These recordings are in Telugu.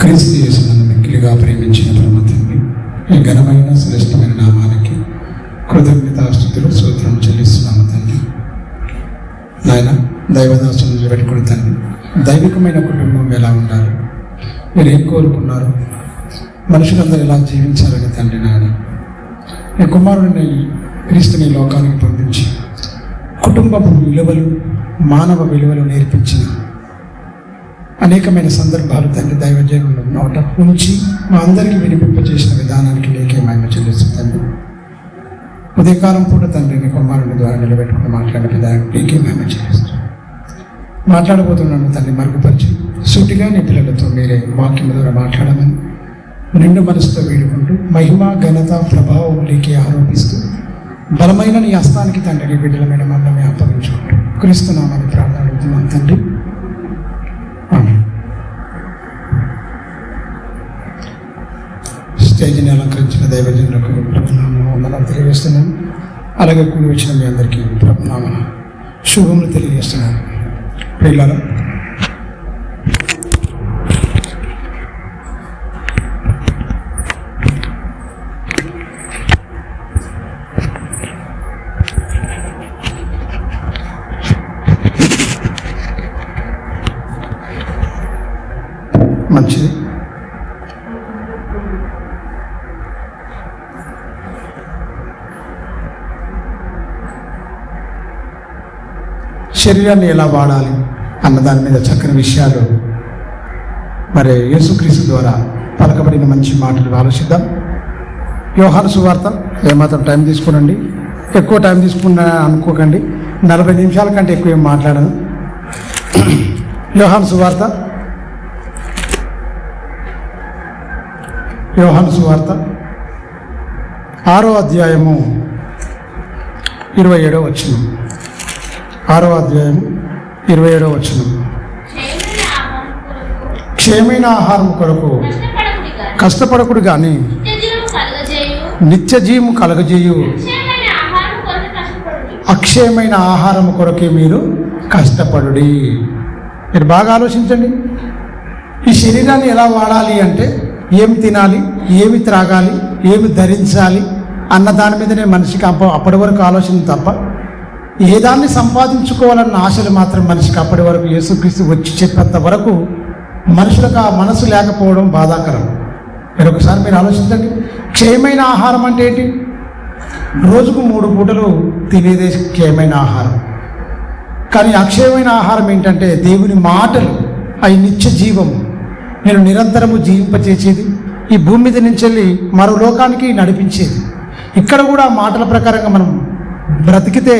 క్రీస్తు యేసునందు మిక్కిలిగా ప్రేమించిన పరమ తండ్రి, ఈ ఘనమైన శ్రేష్టమైన నామానికి కృతజ్ఞతాస్తుతులు స్తోత్రం చెల్లిస్తున్నాము తండ్రి. నాయన, దైవదాసును నిలబెట్టుకుని తండ్రి, దైవికమైన కుటుంబం ఎలా ఉండాలి, మీరు ఏం కోరుకున్నారు, మనుషులందరూ ఎలా జీవించాలని తండ్రి. నాయన, ఈ కుమారుడిని క్రీస్తుని లోకానికి పంపించి కుటుంబపు విలువలు, మానవ విలువలు నేర్పించిన అనేకమైన సందర్భాలు తండ్రి దైవజనులు నోట ఉంచి మా అందరికీ వినిపింపజేసిన విధానానికి నీకే మహిమ చెల్లిస్తుంది తండ్రి. ఉదయకాలం పూట తండ్రి నీ కుమారుని ద్వారా నిలబెట్టుకుని మాట్లాడే విధానానికి నీకే మహిమ చెల్లిస్తుంది. మాట్లాడబోతున్నాను తండ్రి, మరుగుపరిచి సూటిగా నీ పిల్లలతో మీరే వాక్యం ద్వారా మాట్లాడమని నిండు మనసుతో వేడుకుంటూ మహిమ, ఘనత, ప్రభావం నీకే ఆరోపిస్తూ బలమైన నీ హస్తానికి తండ్రి నీ బిడ్డలమైన మమ్మల్ని అప్పగించుకుంటూ క్రీస్తునామని ప్రార్థన అడుగుతున్నాం తండ్రి. స్టేజ్ని అలంకరించిన దైవజనులకు వందనాలు తెలియజేస్తున్నాను. అలాగే కూడి వచ్చిన మీ అందరికీ ప్రభునామ శుభములు తెలియజేస్తున్నాను. ప్రియులారా, మంచిది. శరీరాన్ని ఎలా వాడాలి అన్న దాని మీద చక్కని విషయాలు మరి యేసుక్రీస్తు ద్వారా పలకబడిన మంచి మాటలు ఆలోచిద్దాం. యోహాను సువార్త, ఏమాత్రం టైం తీసుకునండి, ఎక్కువ టైం తీసుకున్నా అనుకోకండి, 40 నిమిషాల కంటే ఎక్కువ ఏం మాట్లాడను. యోహాను సువార్త 6వ అధ్యాయము 27వ వచనం. 6వ అధ్యాయం 27వ వచనం. క్షేమైన ఆహారం కొరకు కష్టపడకుడు కానీ నిత్య జీవము కలగజేయు అక్షయమైన ఆహారం కొరకే మీరు కష్టపడుడి. మీరు బాగా ఆలోచించండి. ఈ శరీరాన్ని ఎలా వాడాలి అంటే ఏమి తినాలి, ఏమి త్రాగాలి, ఏమి ధరించాలి అన్న దాని మీదనే మనిషికి అప్పటి వరకు ఆలోచన తప్ప ఏ దాన్ని సంపాదించుకోవాలన్న ఆశలు మాత్రం మనిషికి అప్పటి వరకు యేసుక్రీస్తు వచ్చి చెప్పేంత వరకు మనుషులకు ఆ మనసు లేకపోవడం బాధాకరం. మరొకసారి మీరు ఆలోచించండి. క్షయమైన ఆహారం అంటే ఏంటి? రోజుకు 3 పూటలు తినేదే క్షయమైన ఆహారం. కానీ అక్షయమైన ఆహారం ఏంటంటే దేవుని మాటలు, అవి నిత్య జీవము, నేను నిరంతరము జీవింపచేసేది, ఈ భూమి మీద నుంచి వెళ్ళి మరో లోకానికి నడిపించేది. ఇక్కడ కూడా మాటల ప్రకారంగా మనం బ్రతికితే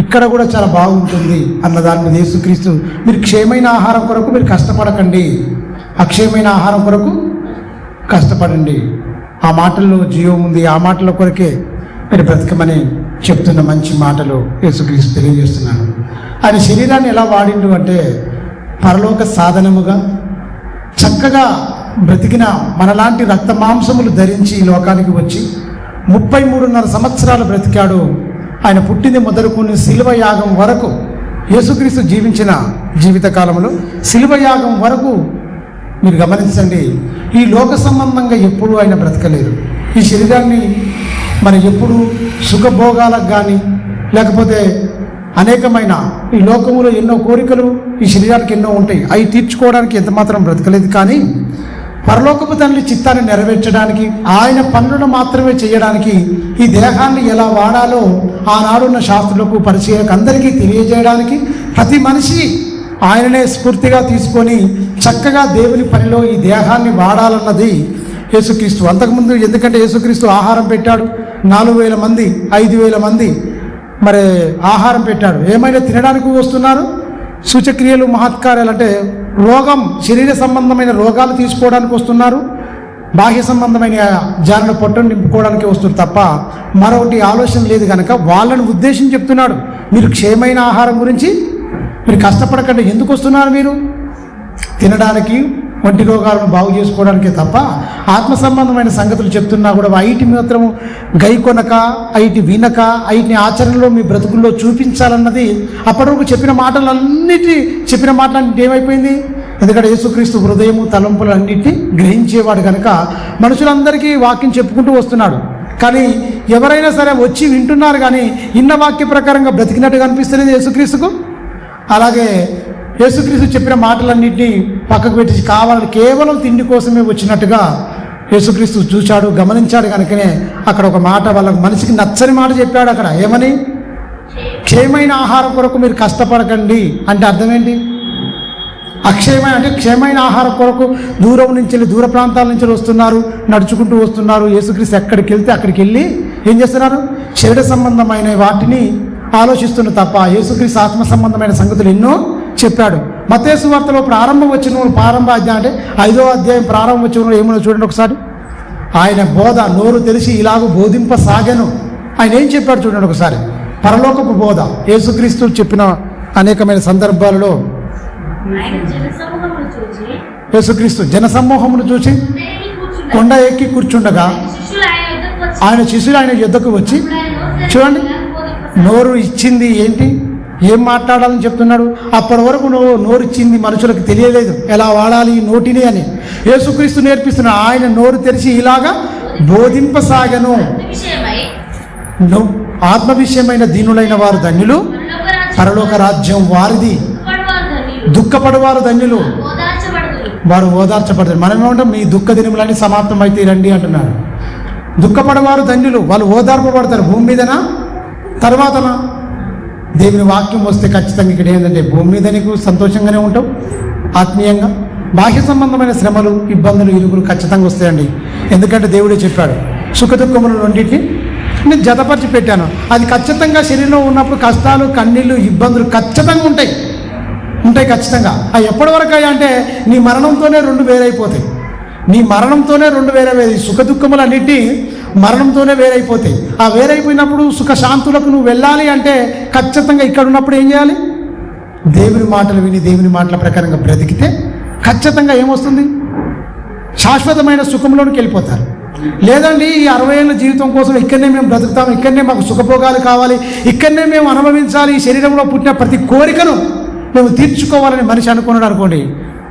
ఇక్కడ కూడా చాలా బాగుంటుంది అన్న దాని మీద యేసుక్రీస్తు మీరు క్షేమైన ఆహారం కొరకు మీరు కష్టపడకండి, అక్షయమైన ఆహారం కొరకు కష్టపడండి. ఆ మాటల్లో జీవం ఉంది, ఆ మాటల కొరకే మీరు బ్రతకమని చెప్తున్న మంచి మాటలు యేసుక్రీస్తు తెలియజేస్తున్నాను. ఆయన శరీరాన్ని ఎలా వాడిండు అంటే పరలోక సాధనముగా చక్కగా బ్రతికిన మనలాంటి రక్త మాంసములు ధరించి ఈ లోకానికి వచ్చి 33.5 సంవత్సరాలు బ్రతికాడు. ఆయన పుట్టింది మొదలుకొని శిలువ యాగం వరకు, యేసుక్రీస్తు జీవించిన జీవితకాలంలో శిలువ యాగం వరకు మీరు గమనించండి, ఈ లోక సంబంధంగా ఎప్పుడూ ఆయన బ్రతకలేదు. ఈ శరీరాన్ని మనం ఎప్పుడు సుఖభోగాలకు కానీ లేకపోతే అనేకమైన ఈ లోకములో ఎన్నో కోరికలు ఈ శరీరానికి ఎన్నో ఉంటాయి, అవి తీర్చుకోవడానికి ఎంత మాత్రం బ్రతకలేదు. కానీ పరలోకపు తండ్రి చిత్తాన్ని నెరవేర్చడానికి, ఆయన పనులను మాత్రమే చేయడానికి, ఈ దేహాన్ని ఎలా వాడాలో ఆనాడున్న శాస్త్రులకు, పరిచయకు అందరికీ తెలియజేయడానికి ప్రతి మనిషి ఆయననే స్ఫూర్తిగా తీసుకొని చక్కగా దేవుని పనిలో ఈ దేహాన్ని వాడాలన్నది యేసుక్రీస్తు. అంతకుముందు ఎందుకంటే యేసుక్రీస్తు ఆహారం పెట్టాడు, 4,000 మంది 5,000 మంది మరి ఆహారం పెట్టాడు. ఏమైనా తినడానికి వస్తున్నారు, సూచక్రియలు, మహత్కార్యాలు అంటే రోగం, శరీర సంబంధమైన రోగాలు తీసుకోవడానికి వస్తున్నారు, బాహ్య సంబంధమైన జారణ పొట్టను నింపుకోవడానికి వస్తున్నారు తప్ప మరొకటి ఆలోచన లేదు. కనుక వాళ్ళని ఉద్దేశించి చెప్తున్నాడు, మీరు క్షేమైన ఆహారం గురించి మీరు కష్టపడకండి. ఎందుకు వస్తున్నారు? మీరు తినడానికి, వంటి రోగాలను బాగు చేసుకోవడానికే తప్ప ఆత్మ సంబంధమైన సంగతులు చెప్తున్నా కూడా ఐటి మాత్రము గైకొనక, ఐటి వినక, ఐటిని ఆచరణలో మీ బ్రతుకుల్లో చూపించాలన్నది అప్పటి వరకు చెప్పిన మాటలన్నిటి ఏమైపోయింది? ఎందుకంటే యేసుక్రీస్తు హృదయము తలంపులు అన్నింటినీ గ్రహించేవాడు కనుక మనుషులందరికీ వాక్యం చెప్పుకుంటూ వస్తున్నాడు. కానీ ఎవరైనా సరే వచ్చి వింటున్నారు, కానీ ఇన్న వాక్య ప్రకారంగా బ్రతికినట్టుగా అనిపిస్తలేదు యేసుక్రీస్తుకు. అలాగే యేసుక్రీస్తు చెప్పిన మాటలన్నింటినీ పక్కకు పెట్టి కావాలని కేవలం తిండి కోసమే వచ్చినట్టుగా యేసుక్రీస్తు చూశాడు, గమనించాడు. కనుకనే అక్కడ ఒక మాట వాళ్ళకి మనిషికి నచ్చని మాట చెప్పాడు. అక్కడ ఏమని? క్షయమైన ఆహారం కొరకు మీరు కష్టపడకండి అంటే అర్థం ఏంటి? అక్షయమైన అంటే క్షయమైన ఆహారం కొరకు దూరం నుంచి దూర ప్రాంతాల నుంచి వస్తున్నారు, నడుచుకుంటూ వస్తున్నారు. యేసుక్రీస్తు ఎక్కడికి వెళ్తే అక్కడికి వెళ్ళి ఏం చేస్తున్నారు? శరీర సంబంధమైన వాటిని ఆలోచిస్తున్నారు తప్ప యేసుక్రీస్తు ఆత్మ సంబంధమైన సంగతులు ఎన్నో చెప్పాడు. మత్తయి సువార్తలో ప్రారంభం అధ్యాయం అంటే 5వ అధ్యాయం ప్రారంభం వచ్చిన ఏమో చూడండి ఒకసారి. ఆయన బోధ నోరు తెలిసి ఇలాగూ బోధింపసాగాను. ఆయన ఏం చెప్పాడు చూడండి ఒకసారి. పరలోకపు బోధ యేసుక్రీస్తు చెప్పిన అనేకమైన సందర్భాలలో యేసుక్రీస్తు జనసమూహమును చూసి కొండ ఎక్కి కూర్చుండగా ఆయన శిష్యులు ఆయన యుద్ధకు వచ్చి, చూడండి నోరు ఇచ్చింది ఏంటి, ఏం మాట్లాడాలని చెప్తున్నాడు. అప్పటి వరకు నోరు ఇచ్చింది మనుషులకు తెలియలేదు ఎలా వాడాలి నోటిని అని. యేసుక్రీస్తు నేర్పిస్తున్నాడు. ఆయన నోరు తెరిచి ఇలాగా బోధింపసాగను. ఆత్మ విషయమైన దీనులైన వారు ధన్యులు, పరలోక రాజ్యం వారిది. దుఃఖపడవారు ధన్యులు, వారు ఓదార్చబడతారు. మనం ఏమంటాం? మీ దుఃఖ దినములన్నీ సమాప్తం అయితే రండి అంటున్నాడు. దుఃఖపడవారు ధన్యులు, వాళ్ళు ఓదార్పబడతారు. భూమి మీదనా తర్వాతనా? దేవుని వాక్యం వస్తే ఖచ్చితంగా ఇక్కడ ఏంటంటే భూమి మీద నీకు సంతోషంగానే ఉంటావు, ఆత్మీయంగా. బాహ్య సంబంధమైన శ్రమలు, ఇబ్బందులు, ఇరుగులు ఖచ్చితంగా వస్తాయండి. ఎందుకంటే దేవుడే చెప్పాడు, సుఖదుఖములు రెండింటిని నేను జతపరిచి పెట్టాను. అది ఖచ్చితంగా శరీరంలో ఉన్నప్పుడు కష్టాలు, కన్నీళ్ళు, ఇబ్బందులు ఖచ్చితంగా ఉంటాయి ఖచ్చితంగా. అవి ఎప్పటి వరకు అంటే నీ మరణంతోనే రెండు వేరైపోతాయి. నీ మరణంతోనే రెండు వేరైపోయి సుఖ దుఃఖములు అన్నిటి మరణంతోనే వేరైపోతాయి. ఆ వేరైపోయినప్పుడు సుఖశాంతులకు నువ్వు వెళ్ళాలి అంటే ఖచ్చితంగా ఇక్కడ ఉన్నప్పుడు ఏం చేయాలి? దేవుని మాటలు విని దేవుని మాటల ప్రకారంగా బ్రతికితే ఖచ్చితంగా ఏమొస్తుంది? శాశ్వతమైన సుఖంలోనికి వెళ్ళిపోతారు. లేదండి ఈ 60 ఏళ్ళ జీవితం కోసం ఇక్కడనే మేము బ్రతుకుతాము, ఇక్కడనే మాకు సుఖభోగాలు కావాలి, ఇక్కడనే మేము అనుభవించాలి, ఈ శరీరంలో పుట్టిన ప్రతి కోరికను మేము తీర్చుకోవాలని మనిషి అనుకున్నాడు అనుకోండి,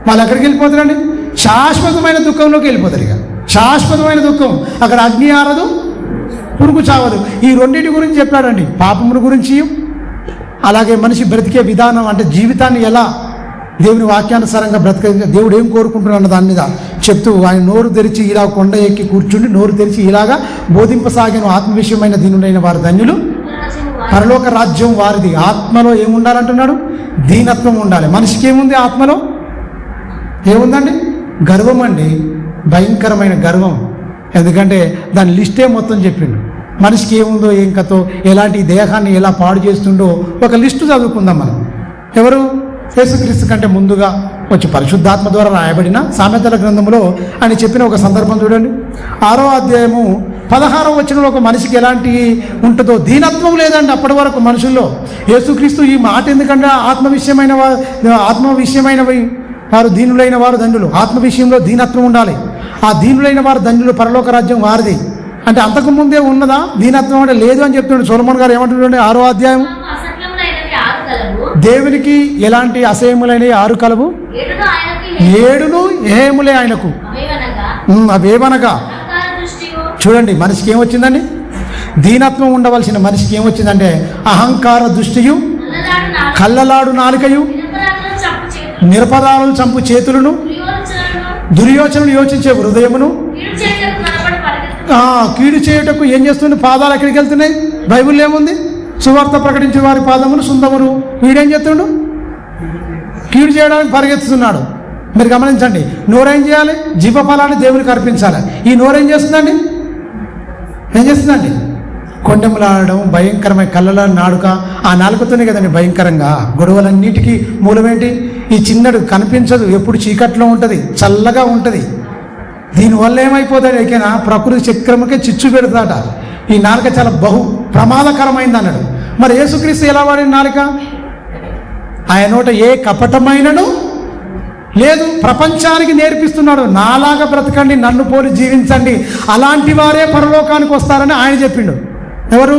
వాళ్ళు ఎక్కడికి వెళ్ళిపోతారండి? శాశ్వతమైన దుఃఖంలోకి వెళ్ళిపోతారు. ఇక శాశ్వతమైన దుఃఖం, అక్కడ అగ్ని ఆరదు, పురుగు చావదు. ఈ రెండింటి గురించి చెప్పాడండి. పాపముల గురించి, అలాగే మనిషి బ్రతికే విధానం అంటే జీవితాన్ని ఎలా దేవుని వాక్యానుసారంగా బ్రతికే దేవుడు ఏం కోరుకుంటున్నాడు దాని మీద చెప్తూ ఆయన నోరు తెరిచి ఇలా కొండ ఎక్కి కూర్చుండి నోరు తెరిచి ఇలాగా బోధింపసాగిన ఆత్మ విషయమైన దీనులైన వారు ధన్యులు, పరలోక రాజ్యం వారిది. ఆత్మలో ఏముండాలంటున్నాడు? దీనత్వం ఉండాలి. మనిషికి ఏముంది? ఆత్మలో ఏముందండి? గర్వం అండి, భయంకరమైన గర్వం. ఎందుకంటే దాని లిస్టే మొత్తం చెప్పిండు. మనిషికి ఏముందో ఏం కథో, ఎలాంటి దేహాన్ని ఎలా పాడు చేస్తుండో ఒక లిస్టు చదువుకుందాం మనం. ఎవరు? యేసుక్రీస్తు కంటే ముందుగా వచ్చి పరిశుద్ధాత్మ ద్వారా రాయబడిన సామెతల గ్రంథంలో ఆయన చెప్పిన ఒక సందర్భం చూడండి. 6వ అధ్యాయము 16వ వచనంలో ఒక మనిషికి ఎలాంటి ఉంటుందో, దీనత్వం లేదండి అప్పటి వరకు మనుషుల్లో. యేసుక్రీస్తు ఈ మాట ఎందుకంటే ఆత్మ విషయమైనవి వారు దీనులైన వారు ధన్యులు. ఆత్మ విషయంలో దీనత్వం ఉండాలి. ఆ దీనులైన వారు ధన్యులు, పరలోక రాజ్యం వారిది. అంటే అంతకుముందే ఉన్నదా దీనత్వం? అంటే లేదు అని చెప్తున్నాడు. సొలొమోన్ గారు ఏమంటున్నాడు? 6వ అధ్యాయం, దేవునికి ఎలాంటి అసహ్యములైన 6 కలవు, 7 ఏములే ఆయనకు. అవేమనగా చూడండి, మనిషికి ఏమొచ్చిందండి? దీనత్వం ఉండవలసిన మనిషికి ఏమొచ్చిందంటే అహంకార దృష్టియు, కళ్ళలాడు నాలుకయు, నిరపరాధులు చంపు చేతులను, దుర్యోచనలు యోచించే హృదయమును, కీడు చేయుటకు ఏం చేస్తుంది? పాదాలు ఎక్కడికి వెళ్తున్నాయి? బైబిల్లో ఏముంది? సువార్త ప్రకటించే వారి పాదములు సుందములు. వీడేం చేస్తున్నాడు? కీడు చేయడానికి పరిగెత్తుతున్నాడు. మీరు గమనించండి. నోరేం చేయాలి? జీవఫలాన్ని దేవునికి అర్పించాలి. ఈ నోరేం చేస్తుందండి? ఏం చేస్తుందండి? కొండెములాడడం, భయంకరమైన కళ్ళల నాడుక. ఆ నాలుకతోనే కదండి భయంకరంగా. గొడవలన్నిటికీ మూలమేంటి? ఈ చిన్నడు కనిపించదు, ఎప్పుడు చీకట్లో ఉంటుంది, చల్లగా ఉంటుంది. దీనివల్ల ఏమైపోతాడు? ఎక్కైనా ప్రకృతి చక్రముకే చిచ్చు పెడతాట. ఈ నాలుక చాలా ప్రమాదకరమైంది అన్నాడు. మరి యేసుక్రీస్తు ఎలా వాడిన నాలుక? ఆయన నోట ఏ కపటమైనను లేదు. ప్రపంచానికి నేర్పిస్తున్నాడు, నాలాగా బ్రతకండి, నన్ను పోలి జీవించండి, అలాంటి వారే పరలోకానికి వస్తారని ఆయన చెప్పిండు. ఎవరు?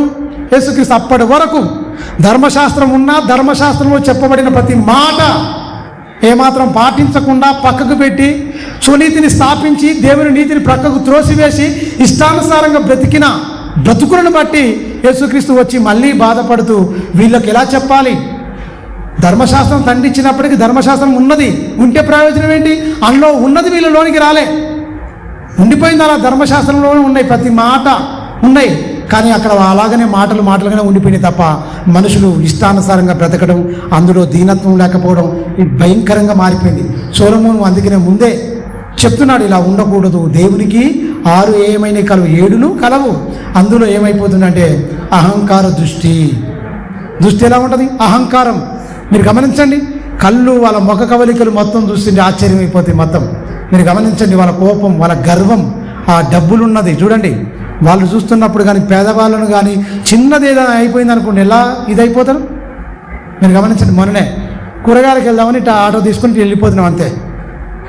యేసుక్రీస్తు. అప్పటి వరకు ధర్మశాస్త్రం ఉన్నా ధర్మశాస్త్రంలో చెప్పబడిన ప్రతి మాట ఏమాత్రం పాటించకుండా పక్కకు పెట్టి సునీతిని స్థాపించి దేవుని నీతిని ప్రక్కకు త్రోసివేసి ఇష్టానుసారంగా బ్రతికిన బ్రతుకులను బట్టి యేసుక్రీస్తు వచ్చి మళ్ళీ బాధపడుతూ వీళ్ళకి ఎలా చెప్పాలి? ధర్మశాస్త్రం తండ్రిచ్చినప్పటికీ ధర్మశాస్త్రం ఉన్నది, ఉంటే ప్రయోజనం ఏంటి? అందులో ఉన్నది వీళ్ళలోనికి రాలే, ఉండిపోయింది. అలా ధర్మశాస్త్రంలోనే ఉన్నాయి, ప్రతి మాట ఉన్నాయి. కానీ అక్కడ అలాగనే మాటలుగానే ఉండిపోయినాయి తప్ప మనుషులు ఇష్టానుసారంగా బ్రతకడం, అందులో దీనత్వం లేకపోవడం ఇది భయంకరంగా మారిపోయింది. సొలొమోను అందుకనే ముందే చెప్తున్నాడు, ఇలా ఉండకూడదు. దేవునికి 6 ఏమైనా కలవు, 7 కలవు. అందులో ఏమైపోతుందంటే అహంకార దృష్టి ఎలా ఉంటుంది? అహంకారం. మీరు గమనించండి, కళ్ళు, వాళ్ళ ముఖ కవలికలు మొత్తం చూస్తుంటే ఆశ్చర్యమైపోతాయి. మొత్తం మీరు గమనించండి, వాళ్ళ కోపం, వాళ్ళ గర్వం, ఆ డబ్బులున్నది చూడండి. వాళ్ళు చూస్తున్నప్పుడు కానీ పేదవాళ్ళను కానీ చిన్నది ఏదైనా అయిపోయింది అనుకోండి, ఎలా ఇదైపోతారు? మీరు గమనించండి, మొన్ననే కూరగాయలకు వెళ్దామని ఇట్లా ఆటో తీసుకుని వెళ్ళిపోతున్నాం అంతే.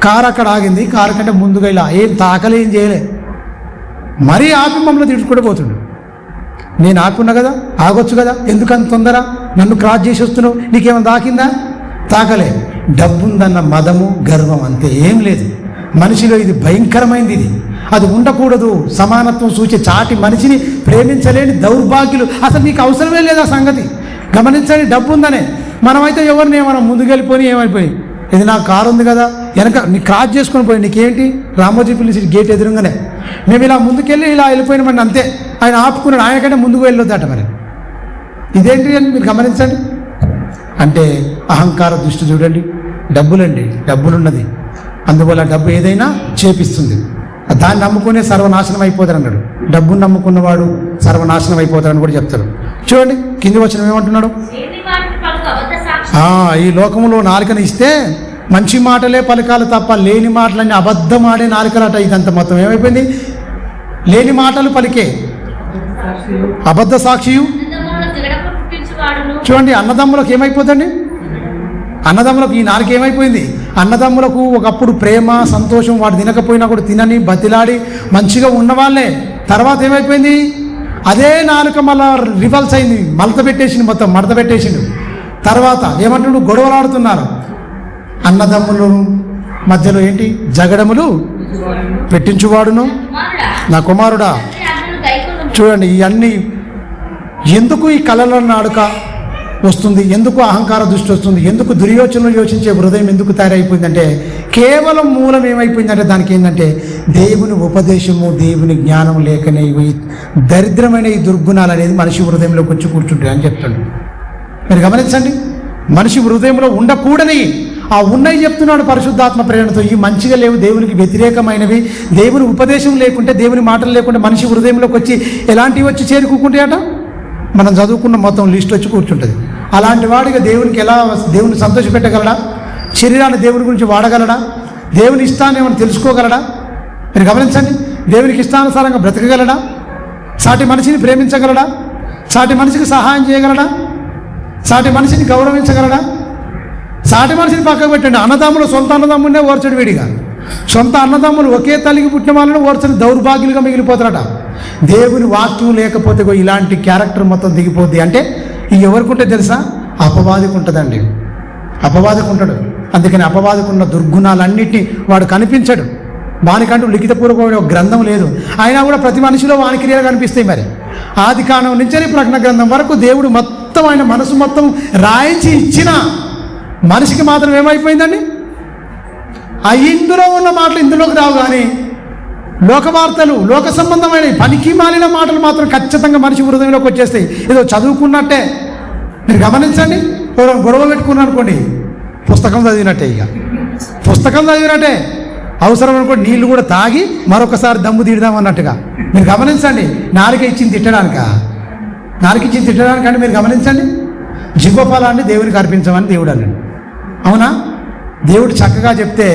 కారు అక్కడ ఆగింది, కారు కంటే ముందుగా ఇలా ఏం తాకలే, ఏం చేయలే, మరీ ఆపి మమ్మల్ని తిట్టుకుంటూ పోతుండు. నేను ఆపున్నా కదా, ఆగొచ్చు కదా, ఎందుకంత తొందర? నన్ను క్రాస్ చేసి వస్తున్నావు, నీకేమైనా తాకిందా? తాకలే. డబ్బుందన్న మదము, గర్వం, అంతే, ఏం లేదు. మనిషిలో ఇది భయంకరమైంది. ఇది అది ఉండకూడదు. సమానత్వం సూచే చాటి మనిషిని ప్రేమించలేని దౌర్భాగ్యులు. అసలు నీకు అవసరమే లేదు ఆ సంగతి. గమనించండి, డబ్బు ఉందనే మనమైతే ఎవరిని మనం ముందుకెళ్ళిపోయి ఏమైపోయి, ఇది నా కారు ఉంది కదా, వెనక నీ క్రాస్ చేసుకొని పోయి, నీకేంటి? రామోజీ పిలిచి గేట్ ఎదురుగానే మేము ఇలా ముందుకెళ్ళి ఇలా వెళ్ళిపోయినామండి అంతే. ఆయన ఆపుకున్నాడు, ఆయన కంటే ముందుకు వెళ్ళొద్దట. మరి ఇదేంటి అని మీరు గమనించండి. అంటే అహంకార దృష్టి చూడండి. డబ్బులండి, డబ్బులున్నది, అందువల్ల డబ్బు ఏదైనా చేపిస్తుంది. దాన్ని నమ్ముకునే సర్వనాశనం అయిపోతారు అన్నాడు. డబ్బును నమ్ముకున్నవాడు సర్వనాశనం అయిపోతారని కూడా చెప్తారు. చూడండి కింది వచనం ఏమంటున్నాడు? ఈ లోకంలో నాలుకను ఇస్తే మంచి మాటలే పలకాలు తప్ప లేని మాటలన్నీ అబద్ధం ఆడే నాలుకలట. ఇదంతా మొత్తం ఏమైపోయింది? లేని మాటలు పలికే అబద్ధ సాక్షియు. చూడండి, అన్నదమ్ములకు ఏమైపోతుంది? అన్నదమ్ములకు ఈ నాలుక ఏమైపోయింది? అన్నదమ్ములకు ఒకప్పుడు ప్రేమ, సంతోషం, వాడు తినకపోయినా కూడా తినని బతిలాడి మంచిగా ఉన్నవాళ్ళే. తర్వాత ఏమైపోయింది? అదే నాలుక మళ్ళా రివల్స్ అయింది, మడత పెట్టేసింది, మొత్తం మడత పెట్టేసిండు. తర్వాత ఏమంటున్నాడు? గొడవలాడుతున్నారు అన్నదమ్ములు మధ్యలో. ఏంటి? జగడములు పెట్టించువాడును నా కుమారుడా. చూడండి, ఇవన్నీ ఎందుకు ఈ కలల నాడుక వస్తుంది? ఎందుకు అహంకార దృష్టి వస్తుంది? ఎందుకు దుర్యోచనలు యోచించే హృదయం ఎందుకు తయారైపోయిందంటే కేవలం మూలం ఏమైపోయిందంటే దానికి ఏంటంటే దేవుని ఉపదేశము, దేవుని జ్ఞానం లేకనే ఈ దరిద్రమైన ఈ దుర్గుణాలు అనేది మనిషి హృదయంలోకి వచ్చి కూర్చుంటాయి అని చెప్తాడు. మీరు గమనించండి, మనిషి హృదయంలో ఉండకూడని ఆ ఉన్నవి చెప్తున్నాడు పరిశుద్ధాత్మ ప్రేరణతో. ఈ మంచిగా లేవు, దేవునికి వ్యతిరేకమైనవి, దేవుని ఉపదేశం లేకుంటే, దేవుని మాటలు లేకుంటే మనిషి హృదయంలోకి వచ్చి ఎలాంటివి వచ్చి చేరుకుంటాయట? మనం చదువుకున్న మొత్తం లిస్ట్ వచ్చి కూర్చుంటుంది. అలాంటి వాడిగా దేవునికి ఎలా, దేవుని సంతోషపెట్టగలడా? శరీరాన్ని దేవుని గురించి వాడగలడా? దేవుని ఇష్టాన్ని ఏమైనా తెలుసుకోగలడా? మీరు గమనించండి, దేవునికి ఇష్టానుసారంగా బ్రతకగలడా? సాటి మనిషిని ప్రేమించగలడా? సాటి మనిషికి సహాయం చేయగలడా? సాటి మనిషిని గౌరవించగలడా? సాటి మనిషిని పక్కకు పెట్టండి. అన్నదమ్ములు సొంత అన్నదమ్మునే ఓర్చడు వీడిగా. సొంత అన్నదమ్ములు ఒకే తల్లికి పుట్టిన వాళ్ళని ఓర్చని దౌర్భాగ్యులుగా మిగిలిపోతారట. దేవుని వాక్యం లేకపోతే ఇలాంటి క్యారెక్టర్ మొత్తం దిగిపోద్ది. అంటే ఈ ఎవరికి ఉంటుంది తెలుసా? అపవాదికి ఉంటుందండి. అపవాదికి ఉంటాడు. అందుకని అపవాదికి ఉన్న దుర్గుణాలన్నింటినీ వాడు కనిపించడు. వానికంటూ లిఖితపూర్వకమైన ఒక గ్రంథం లేదు. అయినా కూడా ప్రతి మనిషిలో వాని క్రియలు కనిపిస్తాయి. మరి ఆది కాండం నుంచి ప్రకటన గ్రంథం వరకు దేవుడు మొత్తం ఆయన మనసు మొత్తం రాయించి ఇచ్చిన మనిషికి మాత్రం ఏమైపోయిందండి? ఆ ఇందులో ఉన్న మాటలు ఇందులోకి రావు. కానీ లోక వార్తలు, లోక సంబంధమైన పనికి మాలిన మాటలు మాత్రం ఖచ్చితంగా మనిషి హృదయంలోకి వచ్చేస్తాయి. ఏదో చదువుకున్నట్టే. మీరు గమనించండి, గొడవ పెట్టుకున్నాను అనుకోండి, పుస్తకం చదివినట్టే. ఇక పుస్తకం చదివినట్టే. అవసరం అనుకోండి నీళ్లు కూడా తాగి మరొకసారి దమ్ము తీద్దాం అన్నట్టుగా. మీరు గమనించండి, నాలుక ఇచ్చింది తిట్టడానిక? నాలుక ఇచ్చింది తిట్టడానికంటే మీరు గమనించండి, జీవఫలాన్ని దేవునికి అర్పించమని దేవుడు అన్నాడు. అవునా? దేవుడు చక్కగా చెప్తే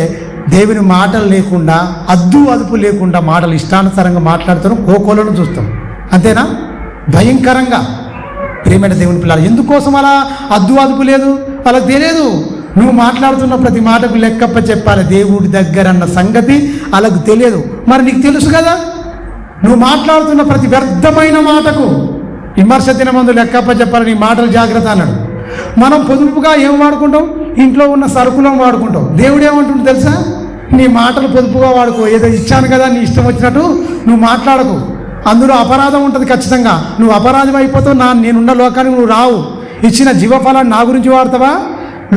దేవుని మాటలు లేకుండా, అదుపు లేకుండా మాటలు ఇష్టానుసారంగా మాట్లాడుతాం, కోకోలను చూస్తాం. అంతేనా? భయంకరంగా. ప్రియమైన దేవుని పిల్లలు, ఎందుకోసం అలా అదుపు లేదు? వాళ్ళకి తెలియదు. నువ్వు మాట్లాడుతున్న ప్రతి మాటకు లెక్కప్ప చెప్పాలి దేవుడి దగ్గర అన్న సంగతి వాళ్ళకు తెలియదు. మరి నీకు తెలుసు కదా, నువ్వు మాట్లాడుతున్న ప్రతి వ్యర్థమైన మాటకు విమర్శ దినమందు లెక్కప్ప చెప్పాలి, నీ మాటలు జాగ్రత్త అన్నాడు. మనం పొదుపుగా ఏం వాడుకుంటాం? ఇంట్లో ఉన్న సరుకులను వాడుకుంటావు. దేవుడు ఏమంటుండు తెలుసా? నీ మాటలు పొదుపుగా వాడుకో. ఏదో ఇచ్చాను కదా నీ ఇష్టం వచ్చినట్టు నువ్వు మాట్లాడకు. అందులో అపరాధం ఉంటుంది ఖచ్చితంగా. నువ్వు అపరాధం అయిపోతావు. నేనున్న లోకానికి నువ్వు రావు. ఇచ్చిన జీవఫలాన్ని నా గురించి వాడతావా?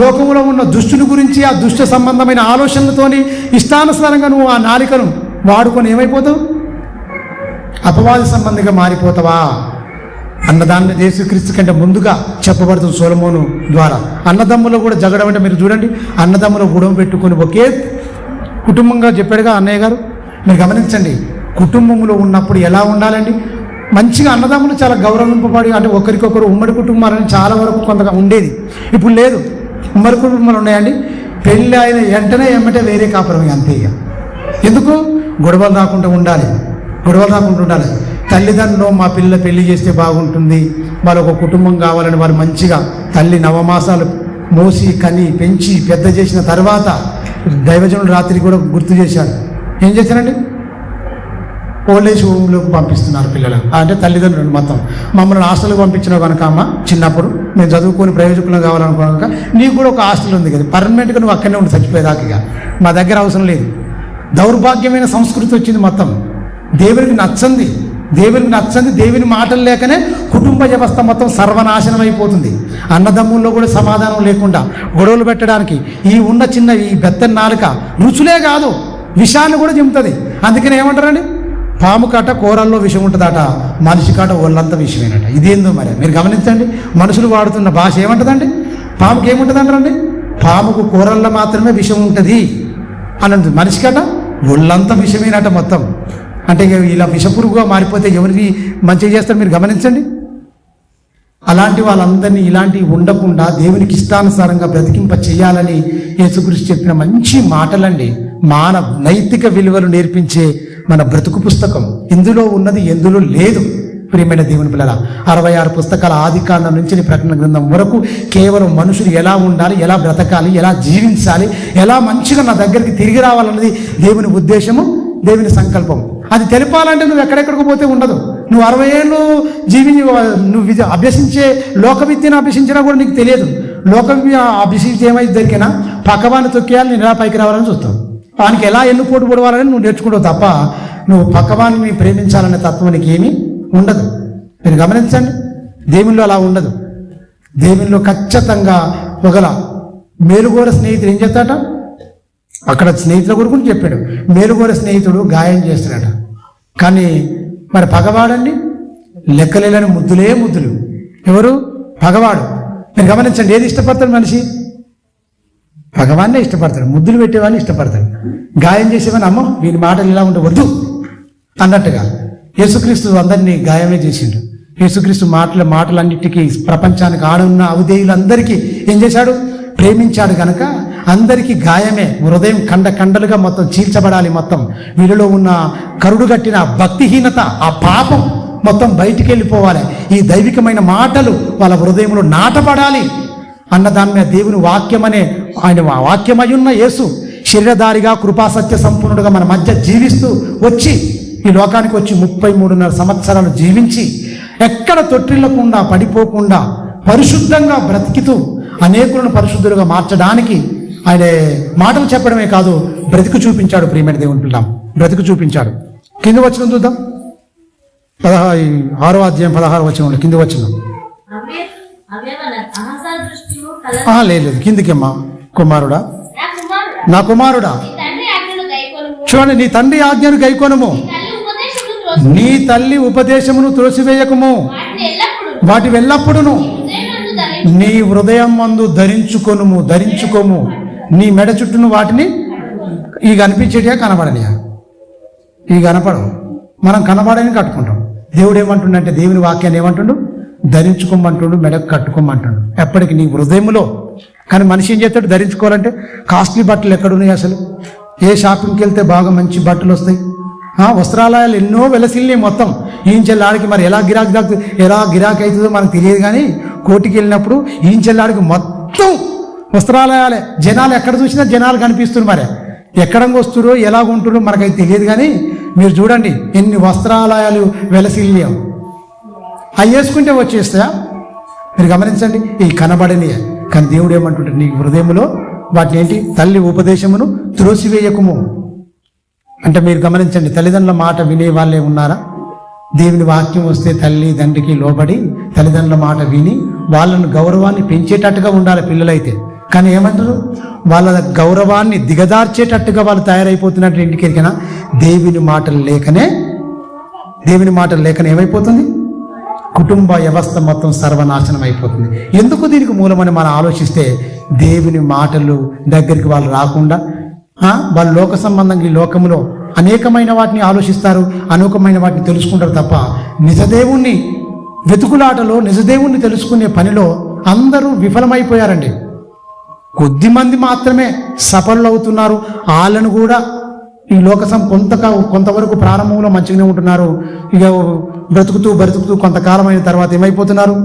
లోకంలో ఉన్న దుష్టుని గురించి, ఆ దుష్ట సంబంధమైన ఆలోచనలతోని ఇష్టానుసారంగా నువ్వు ఆ నాలికను వాడుకొని ఏమైపోతావు? అపవాది సంబంధిగా మారిపోతావా అన్నదాన్ని యేసుక్రీస్తు కంటే ముందుగా చెప్పబడుతుంది సొలొమోను ద్వారా. అన్నదమ్ములో కూడా జగడం అంటే మీరు చూడండి, అన్నదమ్ములో గొడవ పెట్టుకొని ఒకే కుటుంబంగా చెప్పాడుగా అన్నయ్య గారు. మీరు గమనించండి, కుటుంబంలో ఉన్నప్పుడు ఎలా ఉండాలండి? మంచిగా అన్నదమ్ములు చాలా గౌరవింపబడి, అంటే ఒకరికొకరు ఉమ్మడి కుటుంబాలని చాలా వరకు కొంతగా ఉండేది. ఇప్పుడు లేదు. ఉమ్మడి కుటుంబాలు ఉన్నాయండి, పెళ్ళి అయిన వెంటనే ఏమంటే వేరే కాపురం, అంతే. ఇక ఎందుకు? గొడవలు రాకుండా ఉండాలి. తల్లిదండ్రులు మా పిల్లల పెళ్లి చేస్తే బాగుంటుంది, వాళ్ళు ఒక కుటుంబం కావాలని వారు మంచిగా తల్లి నవమాసాలు మోసి కని పెంచి పెద్ద చేసిన తర్వాత దైవజనుడు రాత్రి కూడా గుర్తు చేశాడు. ఏం చేశారండి? ఓల్డేజ్ హోమ్లోకి పంపిస్తున్నారు పిల్లలు. అంటే తల్లిదండ్రులు మొత్తం మమ్మల్ని హాస్టల్కి పంపించిన కనుక అమ్మ చిన్నప్పుడు మేము చదువుకొని ప్రయోజకులు కావాలనుకున్నాక నీకు కూడా ఒక హాస్టల్ ఉంది కదా, పర్మనెంట్గా నువ్వు అక్కడనే ఉండి చచ్చిపోయేదాకా. ఇక మా దగ్గర అవసరం లేదు. దౌర్భాగ్యమైన సంస్కృతి వచ్చింది మొత్తం. దేవునికి నచ్చంది, దేవుని మాటలు లేకనే కుటుంబ వ్యవస్థ మొత్తం సర్వనాశనం అయిపోతుంది. అన్నదమ్ముల్లో కూడా సమాధానం లేకుండా గొడవలు పెట్టడానికి ఈ ఉన్న చిన్న ఈ బెత్తని నాలుక రుచులే కాదు విషాన్ని కూడా చెబుతుంది. అందుకని ఏమంటారండి? పాము కాట కూరల్లో విషం ఉంటుందట, మనిషి కాట ఒళ్ళంతా విషమేనట. ఇదేందో మరి మీరు గమనించండి. మనుషులు వాడుతున్న భాష ఏమంటుందండి? పాముకి ఏముంటుంది అంటారండి? పాముకు కూరల్లో మాత్రమే విషం ఉంటుంది అని అంటుంది. మనిషి కాట ఒళ్ళంతా విషమేనట మొత్తం. అంటే ఇలా విషపురుగుగా మారిపోతే ఎవరికి మంచిగా చేస్తారు మీరు గమనించండి. అలాంటి వాళ్ళందరినీ ఇలాంటివి ఉండకుండా దేవునికి ఇష్టానుసారంగా బ్రతికింప చేయాలని యేసుక్రీస్తు చెప్పిన మంచి మాటలండి. నైతిక విలువలు నేర్పించే మన బ్రతుకు పుస్తకం. ఇందులో ఉన్నది ఎందులో లేదు. ప్రియమైన దేవుని పిల్లల 66 పుస్తకాల ఆదికాండం నుంచి ప్రకటన గ్రంథం వరకు కేవలం మనుషులు ఎలా ఉండాలి, ఎలా బ్రతకాలి, ఎలా జీవించాలి, ఎలా మంచిగా నా దగ్గరికి తిరిగి రావాలన్నది దేవుని ఉద్దేశము, దేవుని సంకల్పం. అది తెలిపాలంటే నువ్వు ఎక్కడెక్కడికి పోతే ఉండదు. నువ్వు 60 ఏళ్ళు నువ్వు అభ్యసించే లోక విద్యను అభ్యసించినా కూడా నీకు తెలియదు. లోక విద్య అభ్యసించి ఏమైతే దొరికినా పక్కవాన్ని తొక్కేయాలి, నేను ఎలా పైకి రావాలని చూస్తావు. వానికి ఎలా ఎన్ను పోటు పొడవాలని నువ్వు నేర్చుకుంటావు తప్ప నువ్వు పక్కవాన్ని ప్రేమించాలనే తత్వం నీకు ఏమీ ఉండదు. మీరు గమనించండి, దేవునిలో అలా ఉండదు. దేవునిలో ఖచ్చితంగా ఒకల మేలుగోర స్నేహితుడు ఏం చెప్తాట, అక్కడ స్నేహితుల గురించి చెప్పాడు. మేలుగోర స్నేహితుడు గాయం చేస్తున్నాడు. కానీ మరి పగవాడండి లెక్కలేని ముద్దులు. ఎవరు? పగవాడు. మీరు గమనించండి, ఏది ఇష్టపడతాడు మనిషి? భగవాన్నే ఇష్టపడతాడు. ముద్దులు పెట్టేవాడిని ఇష్టపడతాడు. గాయం చేసేవాడిని అమ్మో వీని మాటలు ఇలా ఉంటే వద్దు అన్నట్టుగా. యేసుక్రీస్తు అందరినీ గాయమే చేసిండు. యేసుక్రీస్తు మాటలన్నిటికీ ప్రపంచానికి ఆడున్న అవిధేయులందరికీ ఏం చేశాడు? ప్రేమించాడు కనుక అందరికీ గాయమే. హృదయం కండలుగా మొత్తం చీల్చబడాలి. మొత్తం వీళ్ళలో ఉన్న కరుడు కట్టిన భక్తిహీనత, ఆ పాపం మొత్తం బయటికి వెళ్ళిపోవాలి. ఈ దైవికమైన మాటలు వాళ్ళ హృదయంలో నాటపడాలి అన్న దాని మీద దేవుని వాక్యమనే ఆయన వాక్యమై ఉన్న యేసు శరీరధారిగా కృపాసత్య సంపూర్ణుడుగా మన మధ్య జీవిస్తూ వచ్చి ఈ లోకానికి వచ్చి 33.5 సంవత్సరాలు జీవించి ఎక్కడ తొట్టిల్లకుండా పడిపోకుండా పరిశుద్ధంగా బ్రతికితూ అనేకులను పరిశుద్ధులుగా మార్చడానికి ఆయన మాటలు చెప్పడమే కాదు, బ్రతికి చూపించాడు. ప్రియమైన దేవుని పిల్లం బ్రతికి చూపించాడు. కింద వచనం చూద్దాం. 6వ అధ్యాయం 16వ వచనంలో కింద వచనం. లేదు కిందికమ్మా. కుమారుడా, నా కుమారుడా, చూడండి, నీ తండ్రి ఆజ్ఞను గైకొనుము, నీ తల్లి ఉపదేశమును త్రోసివేయకము, వాటి ఎల్లప్పుడును నీ హృదయం మందు ధరించుకోము. నీ మెడ చుట్టూను వాటిని ఈ కనిపించేటిగా కనబడనియా. ఈ కనపడవు, మనం కనబడని కట్టుకుంటాం. దేవుడు ఏమంటుండంటే, దేవుని వాక్యాన్ని ఏమంటుండు? ధరించుకోమంటుండు, మెడకు కట్టుకోమంటుండు. ఎప్పటికీ నీ హృదయంలో. కానీ మనిషి ఏం చేస్తాడు? ధరించుకోవాలంటే కాస్ట్లీ బట్టలు ఎక్కడున్నాయి అసలు? ఏ షాపింగ్కి వెళ్తే బాగా మంచి బట్టలు వస్తాయి? వస్త్రాలయాలు ఎన్నో వెలసిల్ని మొత్తం ఈంచెల్లాడికి. మరి ఎలా గిరాకీ అవుతుందో మనకు తెలియదు. కానీ కోటికి వెళ్ళినప్పుడు ఈంచెల్లాడికి మొత్తం వస్త్రాలయాలే. జనాలు ఎక్కడ చూసినా జనాలు కనిపిస్తున్నారు. మరి ఎక్కడంగా వస్తురో ఎలాగుంటురో మనకైతే తెలియదు. కానీ మీరు చూడండి ఎన్ని వస్త్రాలయాలు వెలసిల్లి. అవి వేసుకుంటే వచ్చేస్తాయా? మీరు గమనించండి. ఈ కనబడని కానీ దేవుడు ఏమంటుంటాడు, నీ హృదయంలో వాటిని ఏంటి, తల్లి ఉపదేశమును త్రోసివేయకుము. అంటే మీరు గమనించండి, తల్లిదండ్రుల మాట వినే వాళ్ళే ఉన్నారా? దేవుని వాక్యం వస్తే తల్లి తండ్రికి లోబడి తల్లిదండ్రుల మాట విని వాళ్ళను గౌరవాన్ని పెంచేటట్టుగా ఉండాలి పిల్లలైతే. కానీ ఏమంటారు, వాళ్ళ గౌరవాన్ని దిగదార్చేటట్టుగా వాళ్ళు తయారైపోతున్నట్టు ఇంటికి ఎరిగినా దేవుని మాటలు లేకనే ఏమైపోతుంది, కుటుంబ వ్యవస్థ మొత్తం సర్వనాశనం అయిపోతుంది. ఎందుకు దీనికి మూలమని మనం ఆలోచిస్తే, దేవుని మాటలు దగ్గరికి వాళ్ళు రాకుండా వాళ్ళు లోక సంబంధంగా ఈ లోకంలో అనేకమైన వాటిని ఆలోచిస్తారు, అనేకమైన వాటిని తెలుసుకుంటారు తప్ప నిజదేవుణ్ణి వెతుకులాటలో నిజదేవుణ్ణి తెలుసుకునే పనిలో అందరూ విఫలమైపోయారండి. కొద్దిమంది మాత్రమే సఫలు అవుతున్నారు. వాళ్ళను కూడా ఈ లోకసం కొంతవరకు ప్రారంభంలో మంచిగానే ఉంటున్నారు. ఇక బ్రతుకుతూ కొంతకాలం అయిన తర్వాత ఏమైపోతున్నారు,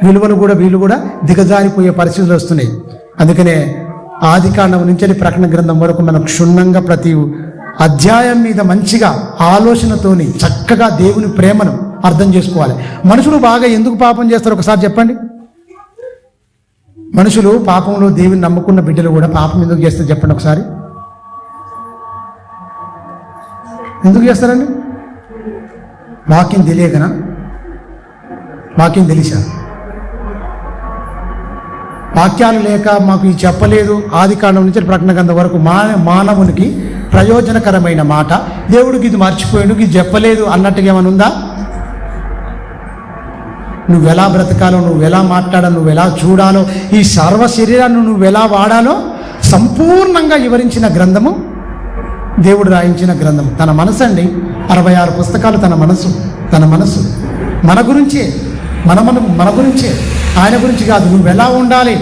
వీళ్ళు కూడా దిగజారిపోయే పరిస్థితులు వస్తున్నాయి. అందుకనే ఆదికాండం నుంచి ప్రకటన గ్రంథం వరకు మనం క్షుణ్ణంగా ప్రతి అధ్యాయం మీద మంచిగా ఆలోచనతోని చక్కగా దేవుని ప్రేమను అర్థం చేసుకోవాలి. మనుషులు బాగా ఎందుకు పాపం చేస్తారు ఒకసారి చెప్పండి. మనుషులు పాపంలో దేవుని నమ్ముకున్న బిడ్డలు కూడా పాపం ఎందుకు చేస్తారు చెప్పండి ఒకసారి. ఎందుకు చేస్తారండి? వాక్యం తెలియకనా? వాక్యం తెలిసా? వాక్యాలు లేక మాకు ఇది చెప్పలేదు. ఆదికాండం నుంచి ప్రకటన గ్రంథం వరకు మానవునికి ప్రయోజనకరమైన మాట దేవుడికి ఇది మర్చిపోయాడు, ఇది చెప్పలేదు అన్నట్టుగా ఏమైనా ఉందా? నువ్వు ఎలా బ్రతకాలో, నువ్వు ఎలా మాట్లాడాలో, నువ్వు ఎలా చూడాలో, ఈ సర్వ శరీరాన్ని నువ్వు ఎలా వాడాలో సంపూర్ణంగా వివరించిన గ్రంథము దేవుడు రాయించిన గ్రంథం. తన మనసు అండి, 66 పుస్తకాలు తన మనసు మన గురించే, మన గురించే, ఆయన గురించి కాదు. నువ్వు ఎలా ఉండాలి,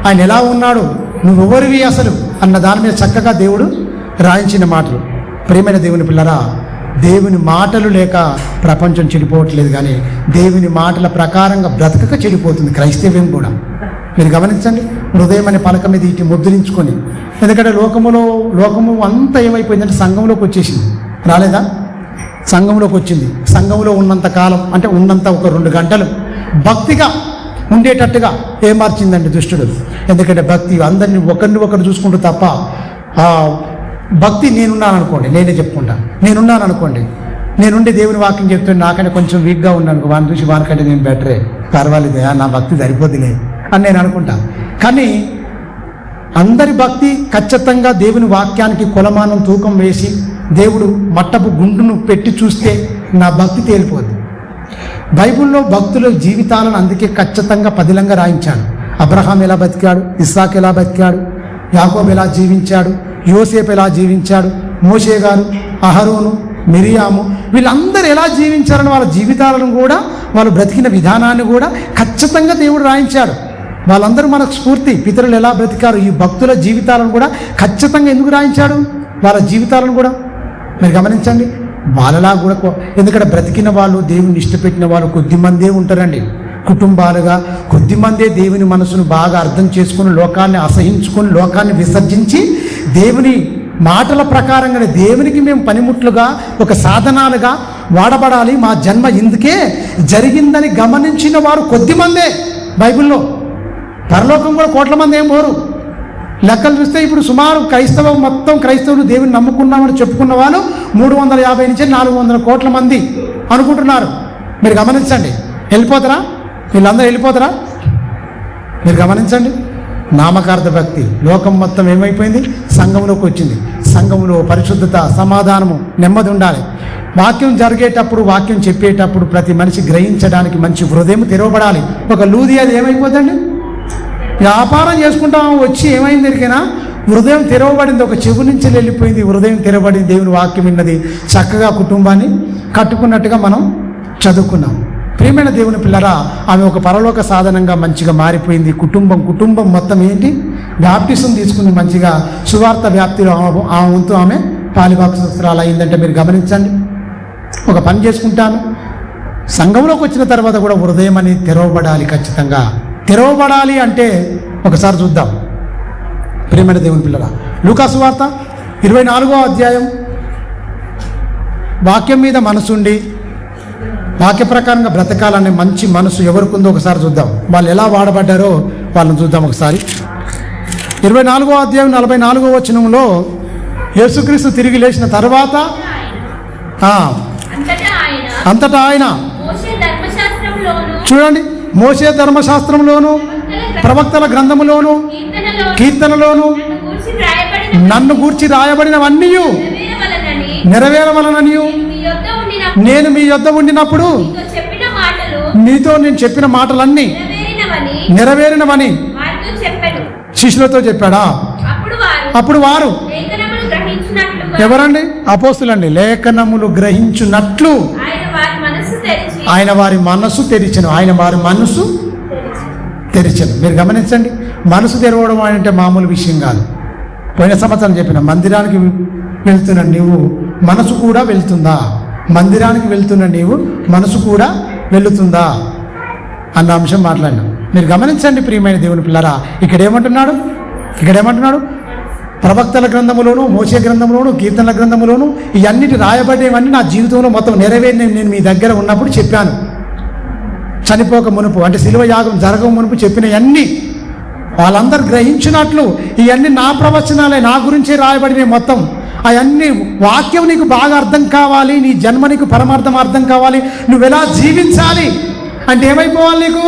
ఆయన ఎలా ఉన్నాడు, నువ్వెవరివి అసలు అన్న దాని మీద చక్కగా దేవుడు రాయించిన మాటలు. ప్రియమైన దేవుని పిల్లరా, దేవుని మాటలు లేక ప్రపంచం చెడిపోవట్లేదు, కానీ దేవుని మాటల ప్రకారంగా బ్రతకక చెడిపోతుంది క్రైస్తవ్యం కూడా. మీరు గమనించండి, హృదయం అనే పలక మీద ఇటు ముద్రించుకొని. ఎందుకంటే లోకము అంతా ఏమైపోయిందంటే సంఘంలోకి వచ్చేసింది. రాలేదా? సంఘంలోకి వచ్చింది. సంఘంలో ఉన్నంత కాలం అంటే ఉన్నంత ఒక 2 గంటలు భక్తిగా ఉండేటట్టుగా ఏమార్చిందండి దుష్టుడు. ఎందుకంటే భక్తి అందరినీ ఒకరిని చూసుకుంటూ తప్ప భక్తి నేనున్నాను అనుకోండి, నేనే చెప్పుకుంటా, నేనున్నాను అనుకోండి, నేనుండి దేవుని వాక్యం చెప్తుంటే నాకంటే కొంచెం వీక్గా ఉన్నాను, వాడిని చూసి వానికంటే నేను బెటరే, పర్వాలేదు, నా భక్తి సరిపోతులే అని నేను అనుకుంటా. కానీ అందరి భక్తి ఖచ్చితంగా దేవుని వాక్యానికి కొలమానం తూకం వేసి దేవుడు మట్టపు గుండును పెట్టి చూస్తే నా భక్తి తేలిపోద్ది. బైబిల్లో భక్తుల జీవితాలను అందుకే ఖచ్చితంగా పదిలంగా రాయించాడు. అబ్రహాం ఎలా బతికాడు, ఇస్సాక్ ఎలా బతికాడు, యాకోబు ఎలా జీవించాడు, యోసేపు ఎలా జీవించాడు, మోషే గారు, అహరోను, మిరియాము, వీళ్ళందరూ ఎలా జీవించారని వాళ్ళ జీవితాలను కూడా, వాళ్ళు బ్రతికిన విధానాన్ని కూడా ఖచ్చితంగా దేవుడు రాయించాడు. వాళ్ళందరూ మనకు స్ఫూర్తి. పితరులు ఎలా బ్రతికారు, ఈ భక్తుల జీవితాలను కూడా ఖచ్చితంగా ఎందుకు రాయించాడు, వాళ్ళ జీవితాలను కూడా మీరు గమనించండి. వాళ్ళలా కూడా ఎందుకంటే బ్రతికిన వాళ్ళు, దేవుని ఇష్టపెట్టిన వాళ్ళు కొద్దిమందే ఉంటారండి. కుటుంబాలుగా కొద్దిమందే దేవుని మనసును బాగా అర్థం చేసుకుని, లోకాన్ని అసహించుకొని, లోకాన్ని విసర్జించి దేవుని మాటల ప్రకారంగానే దేవునికి మేము పనిముట్లుగా, ఒక సాధనాలుగా వాడబడాలి, మా జన్మ ఇందుకే జరిగిందని గమనించిన వారు కొద్దిమందే బైబిల్లో. పరలోకం కూడా కోట్ల మంది ఏం పోరు. లెక్కలు చూస్తే ఇప్పుడు సుమారు క్రైస్తవులు దేవుని నమ్ముకున్నామని చెప్పుకున్న వాళ్ళు 350 నుంచి 400 కోట్ల మంది అనుకుంటున్నారు. మీరు గమనించండి, వెళ్ళిపోతారా? వీళ్ళందరూ వెళ్ళిపోతారా? మీరు గమనించండి. నామకార్థ భక్తి లోకం మొత్తం ఏమైపోయింది, సంఘంలోకి వచ్చింది. సంఘంలో పరిశుద్ధత, సమాధానము, నెమ్మది ఉండాలి. వాక్యం జరిగేటప్పుడు, వాక్యం చెప్పేటప్పుడు ప్రతి మనిషి గ్రహించడానికి మంచి హృదయం తెరవబడాలి. ఒక లూది అది ఏమైపోతుందండి, వ్యాపారం చేసుకుంటాం వచ్చి ఏమైంది దొరికినా హృదయం తెరవబడింది, ఒక చెవు నుంచి వెళ్ళిపోయింది, హృదయం తెరవబడింది, దేవుని వాక్యం విన్నది, చక్కగా కుటుంబాన్ని కట్టుకున్నట్టుగా మనం చదువుకున్నాం. ప్రియమైన దేవుని పిల్లరా, ఆమె ఒక పరలోక సాధనంగా మంచిగా మారిపోయింది. కుటుంబం మొత్తం ఏంటి, బ్యాప్టిజం తీసుకుని మంచిగా సువార్త వ్యాప్తిలో ఆ వంతు ఆమె పాలిభాగస్తురాలు అయిందంటే మీరు గమనించండి. ఒక పని చేసుకుంటాను, సంఘంలోకి వచ్చిన తర్వాత కూడా హృదయం అనేది తెరవబడాలి. ఖచ్చితంగా తెరవబడాలి అంటే ఒకసారి చూద్దాం. ప్రియమైన దేవుని పిల్లరా, లూకా సువార్త 24వ అధ్యాయం వాక్యం మీద మనసుండి వాక్య ప్రకారంగా బ్రతకాలనే మంచి మనసు ఎవరికి ఉందో ఒకసారి చూద్దాం. వాళ్ళు ఎలా వాడబడ్డారో వాళ్ళని చూద్దాం ఒకసారి. 24వ అధ్యాయం 44వ వచనంలో యేసుక్రీస్తు తిరిగి లేచిన తర్వాత అంతటా ఆయన చూడండి, మోషే ధర్మశాస్త్రంలోను ప్రవక్తల గ్రంథములోను కీర్తనలోను నన్ను గూర్చి రాయబడినవన్నీ నెరవేరవలనని నేను మీ యొద్ద ఉండినప్పుడు మీతో నేను చెప్పిన మాటలన్నీ నెరవేరినవని శిష్యులతో చెప్పాడా? అప్పుడు వారు ఎవరండి? అపోస్తులండి. లేఖనములు గ్రహించున్నట్లు ఆయన వారి మనసు తెరిచెను. ఆయన వారి మనసు తెరిచెను. మీరు గమనించండి, మనసు తెరవడం అంటే మామూలు విషయం కాదు. పోయిన సంవత్సరం చెప్పిన మందిరానికి వెళ్తున్న నీవు మనసు కూడా వెళ్తుందా? మందిరానికి వెళ్తున్న నీవు మనసు కూడా వెళుతుందా అన్న అంశం మాట్లాడినాం. మీరు గమనించండి ప్రియమైన దేవుని పిల్లరా, ఇక్కడేమంటున్నాడు? ప్రవక్తల గ్రంథములోను మోషే గ్రంథంలోను కీర్తనల గ్రంథములోను ఇవన్నిటి రాయబడేవన్నీ నా జీవితంలో మొత్తం నెరవేరి నేను మీ దగ్గర ఉన్నప్పుడు చెప్పాను. చనిపోక మునుపు అంటే శిలువ యాగం జరగక మునుపు చెప్పినవన్నీ వాళ్ళందరూ గ్రహించినట్లు ఇవన్నీ నా ప్రవచనాలే, నా గురించే రాయబడినవి మొత్తం. అవన్నీ వాక్యం నీకు బాగా అర్థం కావాలి, నీ జన్మ నీకు పరమార్థం అర్థం కావాలి, నువ్వు ఎలా జీవించాలి అంటే ఏమైపోవాలి? నీకు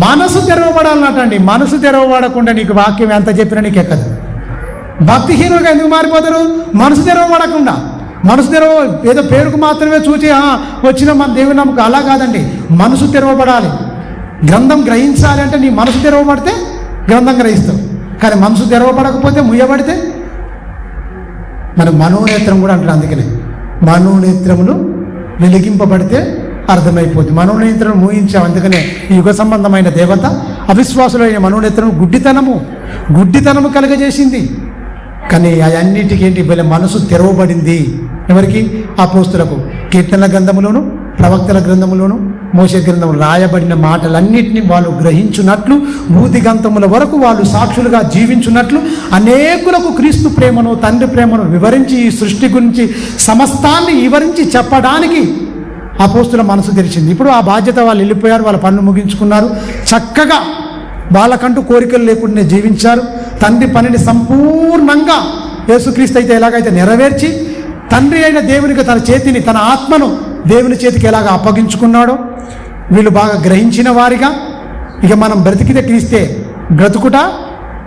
మనసు తెరవబడాలన్నట్టండి. మనసు తెరవబడకుండా నీకు వాక్యం ఎంత చెప్పినా నీకు ఎక్కదు. భక్తిహీనులుగా ఎందుకు మారిపోతారు? మనసు తెరవబడకుండా. మనసు ఏదో పేరుకు మాత్రమే చూచి వచ్చిన మన దేవుని నమ్మకం అలా కాదండి. మనసు తెరవబడాలి. గ్రంథం గ్రహించాలి అంటే నీ మనసు తెరవబడితే గ్రంథం గ్రహిస్తావు. కానీ మనసు తెరవబడకపోతే ముయ్యబడితే మన మనోనేత్రం కూడా అంటారు. అందుకనే మనోనేత్రములు వెలిగింపబడితే అర్థమైపోతుంది. మనోనేత్రం మూయించాం. అందుకనే ఈ యుగ సంబంధమైన దేవత అవిశ్వాసులైన మనోనేత్రం గుడ్డితనము కలుగజేసింది. కానీ అవన్నిటికి ఏంటి? వీళ్ళ మనసు తెరవబడింది. ఎవరికి? అపోస్తులకు. కీర్తనల గ్రంథములోను ప్రవక్తల గ్రంథములోను మోషే గ్రంథములు రాయబడిన మాటలన్నింటినీ వాళ్ళు గ్రహించున్నట్లు భూదిగంతముల వరకు వాళ్ళు సాక్షులుగా జీవించున్నట్లు అనేకులకు క్రీస్తు ప్రేమను తండ్రి ప్రేమను వివరించి ఈ సృష్టి గురించి సమస్తాన్ని వివరించి చెప్పడానికి అపోస్తుల మనసు తెరిచింది. ఇప్పుడు ఆ బాధ్యత వాళ్ళు వెళ్ళిపోయారు, వాళ్ళ పనులు ముగించుకున్నారు, చక్కగా వాళ్ళకంటూ కోరికలు లేకుండా జీవించారు. తండ్రి పనిని సంపూర్ణంగా యేసుక్రీస్తు అయితే ఎలాగైతే నెరవేర్చి తండ్రి అయిన దేవునికి తన చేతిని తన ఆత్మను దేవుని చేతికి ఎలాగ అప్పగించుకున్నాడో వీళ్ళు బాగా గ్రహించిన వారిగా ఇక మనం బ్రతికితే క్రీస్తే బ్రతుకుట,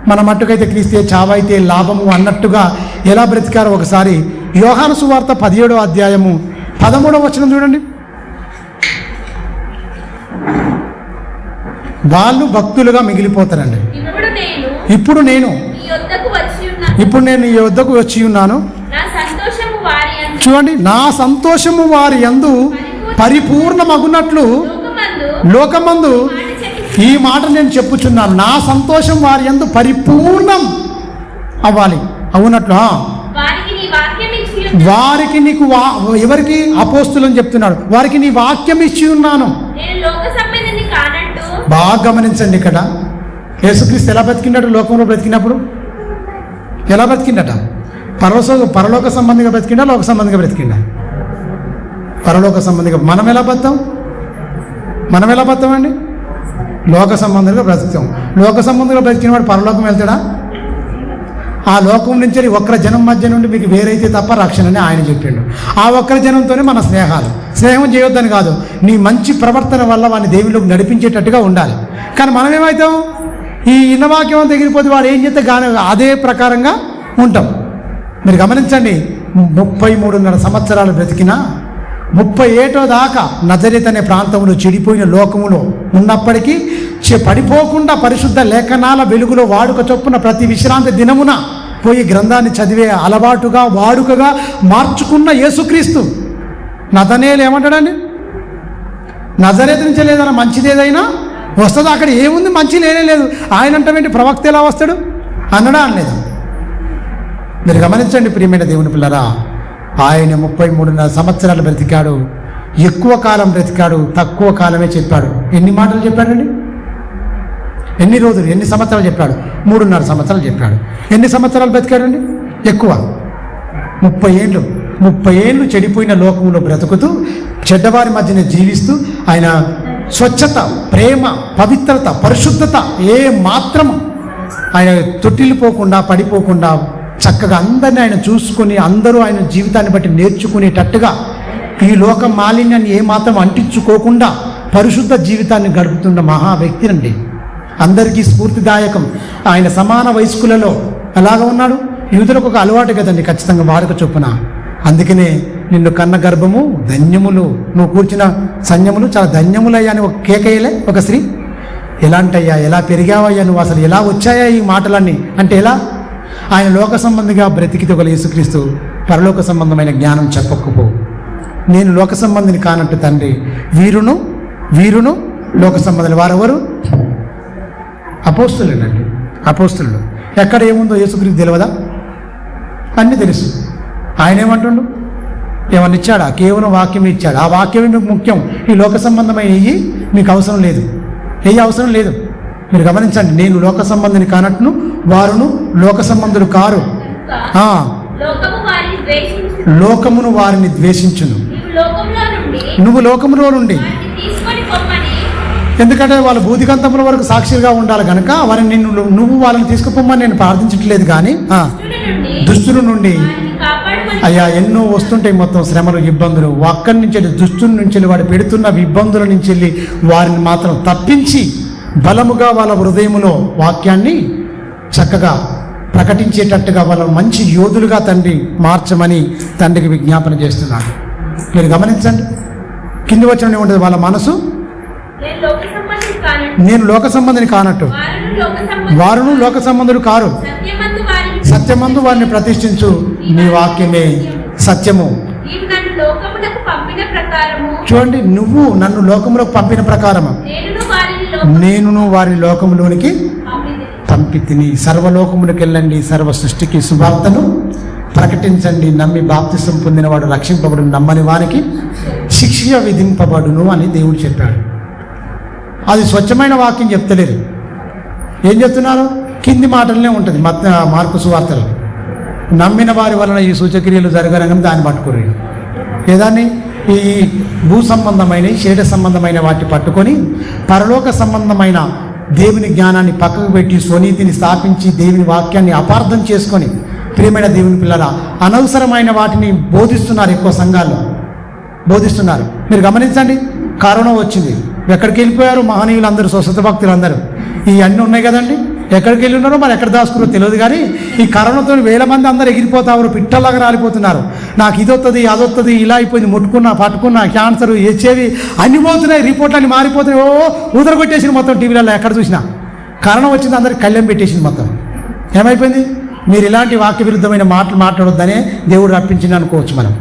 మన మట్టుకైతే క్రీస్తే చావైతే లాభము అన్నట్టుగా ఎలా బ్రతికారో ఒకసారి యోహాను సువార్త 17వ అధ్యాయము 13వ వచనం చూడండి. వాళ్ళు భక్తులుగా మిగిలిపోతారండి. ఇప్పుడు నేను ఈ యొద్దకు వచ్చి ఉన్నాను. చూడండి, నా సంతోషము వారి యందు పరిపూర్ణమగునట్లు లోకమందు ఈ మాట నేను చెప్పుచున్నాను. నా సంతోషం వారి యందు పరిపూర్ణం అవ్వాలి అవునట్లు. వారికి నీకు ఎవరికి? అపోస్తులని చెప్తున్నాడు. వారికి నీ వాక్యం ఇచ్చి ఉన్నాను. బాగా గమనించండి, ఇక్కడ యేసుక్రీస్తు ఎలా బ్రతికినాడు? లోకంలో బ్రతికినప్పుడు ఎలా బ్రతికిండట? పరలోక సంబంధిగా బ్రతికిండా, లోక సంబంధిగా బ్రతికిండా? పరలోక సంబంధిగా. మనం ఎలా బతామండి? లోక సంబంధంగా బ్రతుకుతాం. లోక సంబంధంగా బ్రతికిన వాడు పరలోకం వెళ్తాడా? ఆ లోకం నుంచి ఒక్కర జనం మధ్య నుండి మీకు వేరైతే తప్ప రక్షణ అని ఆయన చెప్పిండు. ఆ ఒక్కరి జనంతోనే మన స్నేహం చేయొద్దని కాదు, నీ మంచి ప్రవర్తన వల్ల వాడిని దేవుళ్ళకి నడిపించేటట్టుగా ఉండాలి. కానీ మనం ఏమవుతాం? ఈ ఇన్నవాక్యం తగిలిపోతే వాడు ఏం చేస్తే కానీ అదే ప్రకారంగా ఉంటాం. మీరు గమనించండి, 33.5 సంవత్సరాలు బ్రతికినా 37 దాకా నజరేత్ అనే ప్రాంతంలో చెడిపోయిన లోకములో ఉన్నప్పటికీ పడిపోకుండా పరిశుద్ధ లేఖనాల వెలుగులో వాడుక చొప్పున ప్రతి విశ్రాంతి దినమున పోయి గ్రంథాన్ని చదివే అలవాటుగా వాడుకగా మార్చుకున్న యేసుక్రీస్తు నతనేలు ఏమంటాడండి? నజరేత్ నుంచి లేదన్నా మంచిదేదైనా వస్తుందా? అక్కడ ఏముంది? మంచి లేదు. ఆయన అంటామేంటి? ప్రవక్త ఎలా వస్తాడు అన్నడా అనలేదు. మీరు గమనించండి ప్రియమైన దేవుని పిల్లరా, ఆయన 33.5 సంవత్సరాలు బ్రతికాడు. ఎక్కువ కాలం బ్రతికాడు, తక్కువ కాలమే చెప్పాడు. ఎన్ని మాటలు చెప్పాడండి? ఎన్ని రోజులు, ఎన్ని సంవత్సరాలు చెప్పాడు? 3.5 సంవత్సరాలు చెప్పాడు. ఎన్ని సంవత్సరాలు బ్రతికాడండి? ఎక్కువ 30 ఏళ్ళు. 30 ఏళ్ళు చెడిపోయిన లోకంలో బ్రతుకుతూ చెడ్డవారి మధ్యన జీవిస్తూ ఆయన స్వచ్ఛత, ప్రేమ, పవిత్రత, పరిశుద్ధత ఏ మాత్రం ఆయన తొట్టిల్లిపోకుండా పడిపోకుండా చక్కగా అందరినీ ఆయన చూసుకొని అందరూ ఆయన జీవితాన్ని బట్టి నేర్చుకునేటట్టుగా ఈ లోక మాలిన్యాన్ని ఏమాత్రం అంటించుకోకుండా పరిశుద్ధ జీవితాన్ని గడుపుతున్న మహా వ్యక్తినండి. అందరికీ స్ఫూర్తిదాయకం. ఆయన సమాన వయస్కులలో ఎలాగ ఉన్నాడు? యూదులకు ఒక అలవాటు కదండి ఖచ్చితంగా వాడుక చొప్పున. అందుకనే నిన్ను కన్న గర్భము ధన్యములు, నువ్వు కూర్చిన సన్యములు చాలా ధన్యములయ్యా అని ఒక కేకయ్యలే ఒక స్త్రీ. ఎలాంటయ్యా, ఎలా పెరిగావయ్యా నువ్వు, అసలు ఎలా వచ్చాయా ఈ మాటలన్నీ అంటే ఎలా? ఆయన లోక సంబంధిగా బ్రతికితే ఒక యేసుక్రీస్తు పరలోక సంబంధమైన జ్ఞానం చెప్పకపో. నేను లోక సంబంధిని కానట్టు తండ్రి, వీరును లోక సంబంధులు. వారెవరు? అపోస్తులేనండి, అపోస్తులు. ఎక్కడ ఏముందో యేసుక్రీస్తు తెలియదా? అన్నీ తెలుసు. ఆయన ఏమంటుండు? ఏమన్నా ఇచ్చాడా? కేవలం వాక్యం ఇచ్చాడు. ఆ వాక్యమే మీకు ముఖ్యం. ఈ లోక సంబంధమైన మీకు అవసరం లేదు, అవసరం లేదు. మీరు గమనించండి, నేను లోక సంబంధిని కానట్టును వారును లోక సంబంధులు కారు. లోకమును వారిని ద్వేషించును. నువ్వు లోకములో నుండి, ఎందుకంటే వాళ్ళ భూతికంతముల వరకు సాక్షిగా ఉండాలి కనుక వారిని నువ్వు వాళ్ళని తీసుకుపోమని నేను ప్రార్థించట్లేదు. కానీ దుష్టుల నుండి అయ్యా ఎన్నో వస్తుంటాయి మొత్తం శ్రమలు, ఇబ్బందులు. అక్కడి నుంచి దుష్టుల నుంచి వెళ్ళి వాడు పెడుతున్న ఇబ్బందుల నుంచి వెళ్ళి వారిని మాత్రం తప్పించి బలముగా వాళ్ళ హృదయములో వాక్యాన్ని చక్కగా ప్రకటించేటట్టుగా వాళ్ళ మంచి యోధులుగా తండ్రి మార్చమని తండ్రికి విజ్ఞాపన చేస్తున్నాడు. మీరు గమనించండి, కింది వచ్చిన ఉంటుంది వాళ్ళ మనసు నేను లోక సంబంధిని కానట్టు వారును లోక సంబంధులు కారు. సత్యమందు వారిని ప్రతిష్ఠించు, నీ వాక్యమే సత్యము. చూడండి, నువ్వు నన్ను లోకములకు పంపిన ప్రకారము నేనును వారిని లోకములోనికి పంపితిని. సర్వలోకములకు వెళ్ళండి, సర్వ సృష్టికి సువార్తను ప్రకటించండి. నమ్మి బాప్తిసం పొందినవాడు రక్షింపబడు, నమ్మని వారికి శిక్ష విధింపబడును అని దేవుడు చెప్పాడు. అది స్వచ్ఛమైన వాక్యం చెప్తలేదు. ఏం చెప్తున్నారు? కింది మాటలనే ఉంటుంది మార్కు సువార్తలు. నమ్మిన వారి వలన ఈ సూచక్రియలు జరగనని దాన్ని పట్టుకుని ఏదాన్ని ఈ భూ సంబంధమైన శరీర సంబంధమైన వాటి పట్టుకొని పరలోక సంబంధమైన దేవుని జ్ఞానాన్ని పక్కకు పెట్టి స్వనీతిని స్థాపించి దేవుని వాక్యాన్ని అపార్థం చేసుకొని ప్రియమైన దేవుని పిల్లల అనవసరమైన వాటిని బోధిస్తున్నారు. ఎక్కువ సంఘాల్లో బోధిస్తున్నారు. మీరు గమనించండి, కరోనా వచ్చింది, ఎక్కడికి వెళ్ళిపోయారు మహనీయులు అందరూ, స్వస్థత భక్తులు అందరూ. ఈ అన్నీ ఉన్నాయి కదండి, ఎక్కడికి వెళ్ళి ఉన్నారో మరి ఎక్కడ దాచుకున్నారో తెలియదు. కానీ ఈ కరోనాతో 1000 మంది అందరూ ఎగిరిపోతారు, పిట్టలాగా రాలిపోతున్నారు. నాకు ఇది వస్తుంది, అది వస్తుంది, ఇలా అయిపోయింది, ముట్టుకున్నా పట్టుకున్నా క్యాన్సర్, హెచ్ఐవి అన్ని పోతున్నాయి, రిపోర్ట్లు అన్ని మారిపోతున్నాయి. ఊదరగొట్టేసింది మొత్తం టీవీలలో ఎక్కడ చూసినా. కరోనా వచ్చింది, అందరికి కళ్యాణం పెట్టేసింది మొత్తం. ఏమైపోయింది? మీరు ఇలాంటి వాక్య విరుద్ధమైన మాటలు మాట్లాడొద్దనే దేవుడు రప్పించింది అనుకోవచ్చు మనం.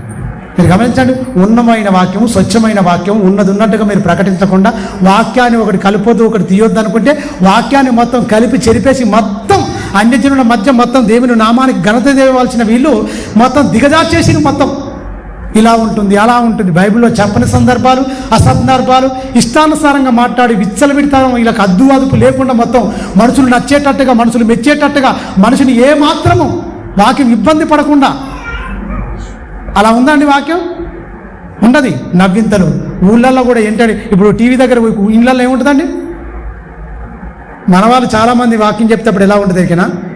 మీరు గమనించండి, ఉన్నమైన వాక్యము, స్వచ్ఛమైన వాక్యం ఉన్నది ఉన్నట్టుగా మీరు ప్రకటించకుండా వాక్యాన్ని ఒకటి కలపొద్దు ఒకటి తీయొద్దు అనుకుంటే వాక్యాన్ని మొత్తం కలిపి చెరిపేసి మొత్తం అన్యజనుల మధ్య మొత్తం దేవుని నామానికి ఘనత దేవాల్సిన వీళ్ళు మొత్తం దిగజార్చేసి మొత్తం ఇలా ఉంటుంది అలా ఉంటుంది. బైబిల్లో చెప్పని సందర్భాలు, అసందర్భాలు, ఇష్టానుసారంగా మాట్లాడి విచ్చలవిడతాం. వీళ్ళకి అద్దు అదుపు లేకుండా మొత్తం మనుషులు నచ్చేటట్టుగా, మనుషులు మెచ్చేటట్టుగా, మనిషిని ఏమాత్రము వాక్యం ఇబ్బంది పడకుండా అలా ఉందండి వాక్యం. ఉండదు. నవ్వింతలు ఊళ్ళల్లో కూడా ఏంటంటే ఇప్పుడు టీవీ దగ్గర ఇళ్ళల్లో ఏముంటుందండి? మన వాళ్ళు చాలామంది వాక్యం చెప్తేప్పుడు ఎలా ఉంటుంది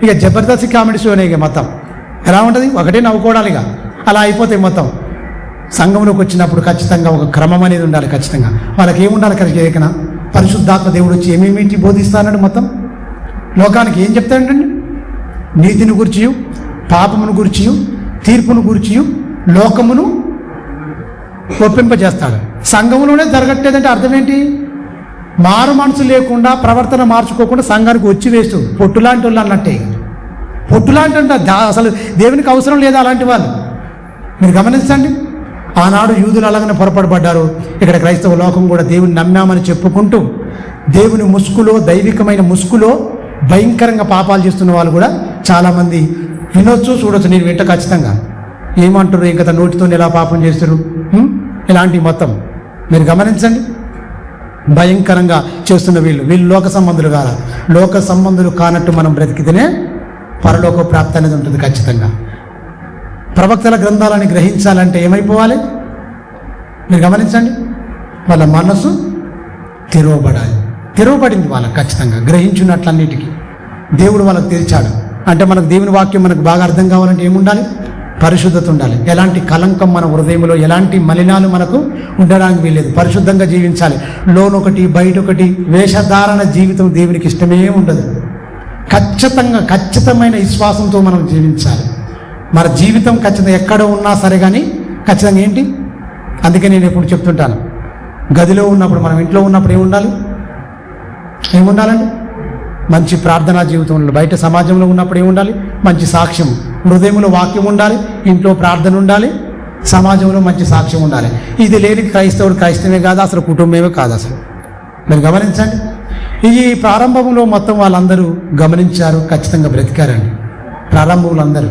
ఇక జబర్దస్త్ కామెడీ షోనే ఇక మొత్తం ఎలా ఉంటుంది? ఒకటే నవ్వుకోవడాలి. ఇక అలా అయిపోతాయి మొత్తం. సంఘంలోకి వచ్చినప్పుడు ఖచ్చితంగా ఒక క్రమం అనేది ఉండాలి. ఖచ్చితంగా వాళ్ళకి ఏముండాలి? కలిగేకనా పరిశుద్ధాత్మ దేవుడు వచ్చి ఏమేమిటి బోధిస్తానని మొత్తం లోకానికి ఏం చెప్తాడండి? నీతిని గురించి, పాపమును గురించి, తీర్పును గురించి లోకమును ఒప్పింపజేస్తాడు. సంఘములోనే జరగట్లేదంటే అర్థం ఏంటి? మారు మనసు లేకుండా ప్రవర్తన మార్చుకోకుండా సంఘానికి వచ్చి వేస్తూ పొట్టులాంటి వాళ్ళు అన్నట్టే. పొట్టులాంటి అంటే అసలు దేవునికి అవసరం లేదా అలాంటి వాళ్ళు. మీరు గమనించండి, ఆనాడు యూదులు అలాగనే పొరపడబడ్డారు. ఇక్కడ క్రైస్తవ లోకం కూడా దేవుని నమ్మామని చెప్పుకుంటూ దేవుని ముసుగులో, దైవికమైన ముసుగులో భయంకరంగా పాపాలు చేస్తున్న వాళ్ళు కూడా చాలామంది వినొచ్చు, చూడొచ్చు. నేను వింట ఖచ్చితంగా ఏమంటారు, ఇంకా నోటితో ఎలా పాపం చేస్తారు ఇలాంటివి మొత్తం మీరు గమనించండి. భయంకరంగా చేస్తున్న వీళ్ళు లోక సంబంధులు కాదు. లోక సంబంధులు కానట్టు మనం బ్రతికితేనే పరలోక ప్రాప్తి అనేది ఉంటుంది ఖచ్చితంగా. ప్రవక్తల గ్రంథాలని గ్రహించాలంటే ఏమైపోవాలి? మీరు గమనించండి, వాళ్ళ మనసు తెరవబడాలి. తెరవబడింది వాళ్ళకి, ఖచ్చితంగా గ్రహించున్నట్లన్నిటికీ దేవుడు వాళ్ళకు తెరిచాడు. అంటే మనకు దేవుని వాక్యం మనకు బాగా అర్థం కావాలంటే ఏముండాలి? పరిశుద్ధత ఉండాలి. ఎలాంటి కలంకం మన హృదయంలో, ఎలాంటి మలినాలు మనకు ఉండడానికి వీల్లేదు. పరిశుద్ధంగా జీవించాలి. లోనొకటి బయటొకటి వేషధారణ జీవితం దేవునికి ఇష్టమే ఉండదు. ఖచ్చితమైన విశ్వాసంతో మనం జీవించాలి. మన జీవితం ఖచ్చితంగా ఎక్కడ ఉన్నా సరే కానీ ఖచ్చితంగా ఏంటి? అందుకే నేను ఎప్పుడు చెప్తుంటాను, గదిలో ఉన్నప్పుడు, మనం ఇంట్లో ఉన్నప్పుడు ఏముండాలండి? మంచి ప్రార్థనా జీవితం ఉండాలి. బయట సమాజంలో ఉన్నప్పుడు ఏముండాలి? మంచి సాక్ష్యం. హృదయంలో వాక్యం ఉండాలి, ఇంట్లో ప్రార్థన ఉండాలి, సమాజంలో మంచి సాక్ష్యం ఉండాలి. ఇది లేని క్రైస్తవుడు క్రైస్తవమే కాదు, అసలు కుటుంబమే కాదు. అసలు మీరు గమనించండి, ఈ ప్రారంభంలో మొత్తం వాళ్ళందరూ గమనించారు, ఖచ్చితంగా బ్రతికారండి ప్రారంభంలో అందరూ.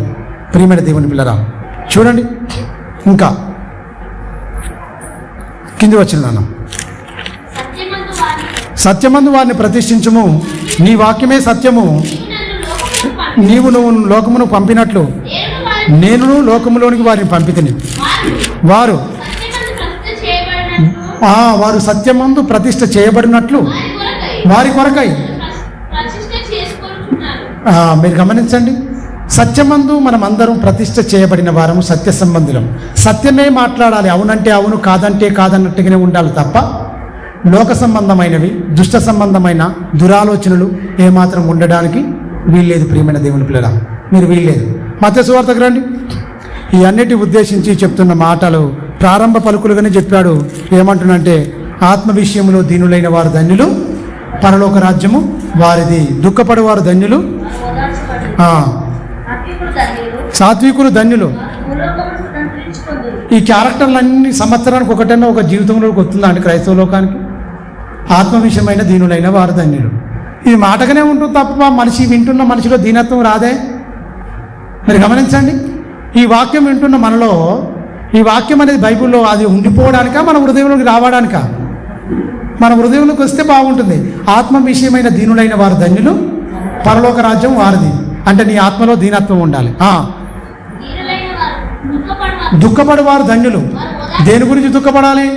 ప్రియమైన దేవుని పిల్లరా, చూడండి ఇంకా కింది వచ్చిన నాన్న, సత్యమందు వారిని ప్రతిష్ఠించుము, నీ వాక్యమే సత్యము, నువ్వు లోకమును పంపినట్లు నేను లోకములోనికి వారిని పంపితిని. వారు సత్యమందు ప్రతిష్ఠ చేయబడినట్లు వారి కొరకై. మీరు గమనించండి, సత్యమందు మనం అందరం ప్రతిష్ఠ చేయబడిన వారము, సత్య సంబంధులం. సత్యమే మాట్లాడాలి, అవునంటే అవును, కాదంటే కాదన్నట్టుగానే ఉండాలి తప్ప లోక సంబంధమైనవి, దుష్ట సంబంధమైన దురాలోచనలు ఏమాత్రం ఉండడానికి వీల్లేదు. ప్రియమైన దేవుని పిల్లరా, మీరు వీల్లేదు. మత్తయి సువార్తకు రండి. ఈ అన్నిటి ఉద్దేశించి చెప్తున్న మాటలు ప్రారంభ పలుకులుగానే చెప్పాడు. ఏమంటున్నంటే, ఆత్మ విషయంలో దీనులైన వారు ధన్యులు, పరలోక రాజ్యము వారిది. దుఃఖపడే వారు ధన్యులు, సాత్వికులు ధన్యులు. ఈ క్యారెక్టర్లన్నీ సంవత్సరానికి ఒకటైనా ఒక జీవితంలోకి వస్తుందా అండి క్రైస్తవ లోకానికి? ఆత్మ విషయమైన దీనులైన వారు ధన్యులు. ఇది మాటగానే ఉంటుంది తప్ప మనిషి వింటున్న మనిషిలో దీనత్వం రాదే. మీరు గమనించండి, ఈ వాక్యం వింటున్న మనలో, ఈ వాక్యం అనేది బైబిల్లో అది ఉండిపోవడానికా, మన హృదయంలోకి రావడానికా? మన హృదయంలోకి వస్తే బాగుంటుంది. ఆత్మ విషయమైన దీనులైన వారు ధన్యులు, పరలోక రాజ్యం వారిది. అంటే నీ ఆత్మలో దీనత్వం ఉండాలి. దుఃఖపడేవారు ధన్యులు. దేని గురించి దుఃఖపడాలి?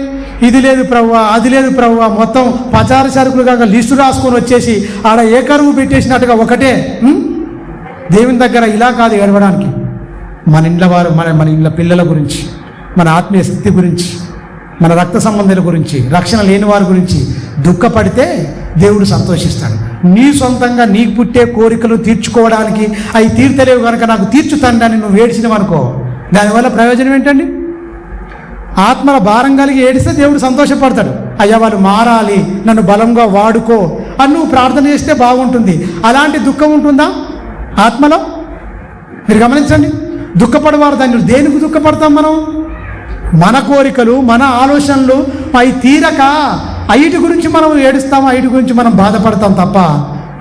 ఇది లేదు ప్రభువా, అది లేదు ప్రభువా, మొత్తం పచారు సరుకులు కాక లిస్టు రాసుకొని వచ్చేసి ఆడ ఏ కరువు పెట్టేసినట్టుగా ఒకటే. దేవుని దగ్గర ఇలా కాదు ఏడవడానికి. మన ఇండ్ల వారు, మన ఇండ్ల పిల్లల గురించి, మన ఆత్మీయ స్థితి గురించి, మన రక్త సంబంధాల గురించి, రక్షణ లేని వారి గురించి దుఃఖపడితే దేవుడు సంతోషిస్తాడు. నీ సొంతంగా నీకు పుట్టే కోరికలు తీర్చుకోవడానికి అవి తీర్చలేవు కనుక నాకు తీర్చుతండి అని నువ్వు ఏడ్చినవనుకో, దానివల్ల ప్రయోజనం ఏంటండి? ఆత్మల భారం కలిగి ఏడిస్తే దేవుడు సంతోషపడతాడు. అయ్యా వాళ్ళు మారాలి, నన్ను బలంగా వాడుకో అని నువ్వు ప్రార్థన చేస్తే బాగుంటుంది. అలాంటి దుఃఖం ఉంటుందా ఆత్మలో? మీరు గమనించండి, దుఃఖపడేవారు ధన్యులు. దేనికి దుఃఖపడతాం మనం? మన కోరికలు, మన ఆలోచనలు అవి తీరక ఐటి గురించి మనం ఏడుస్తాం, ఐటి గురించి మనం బాధపడతాం తప్ప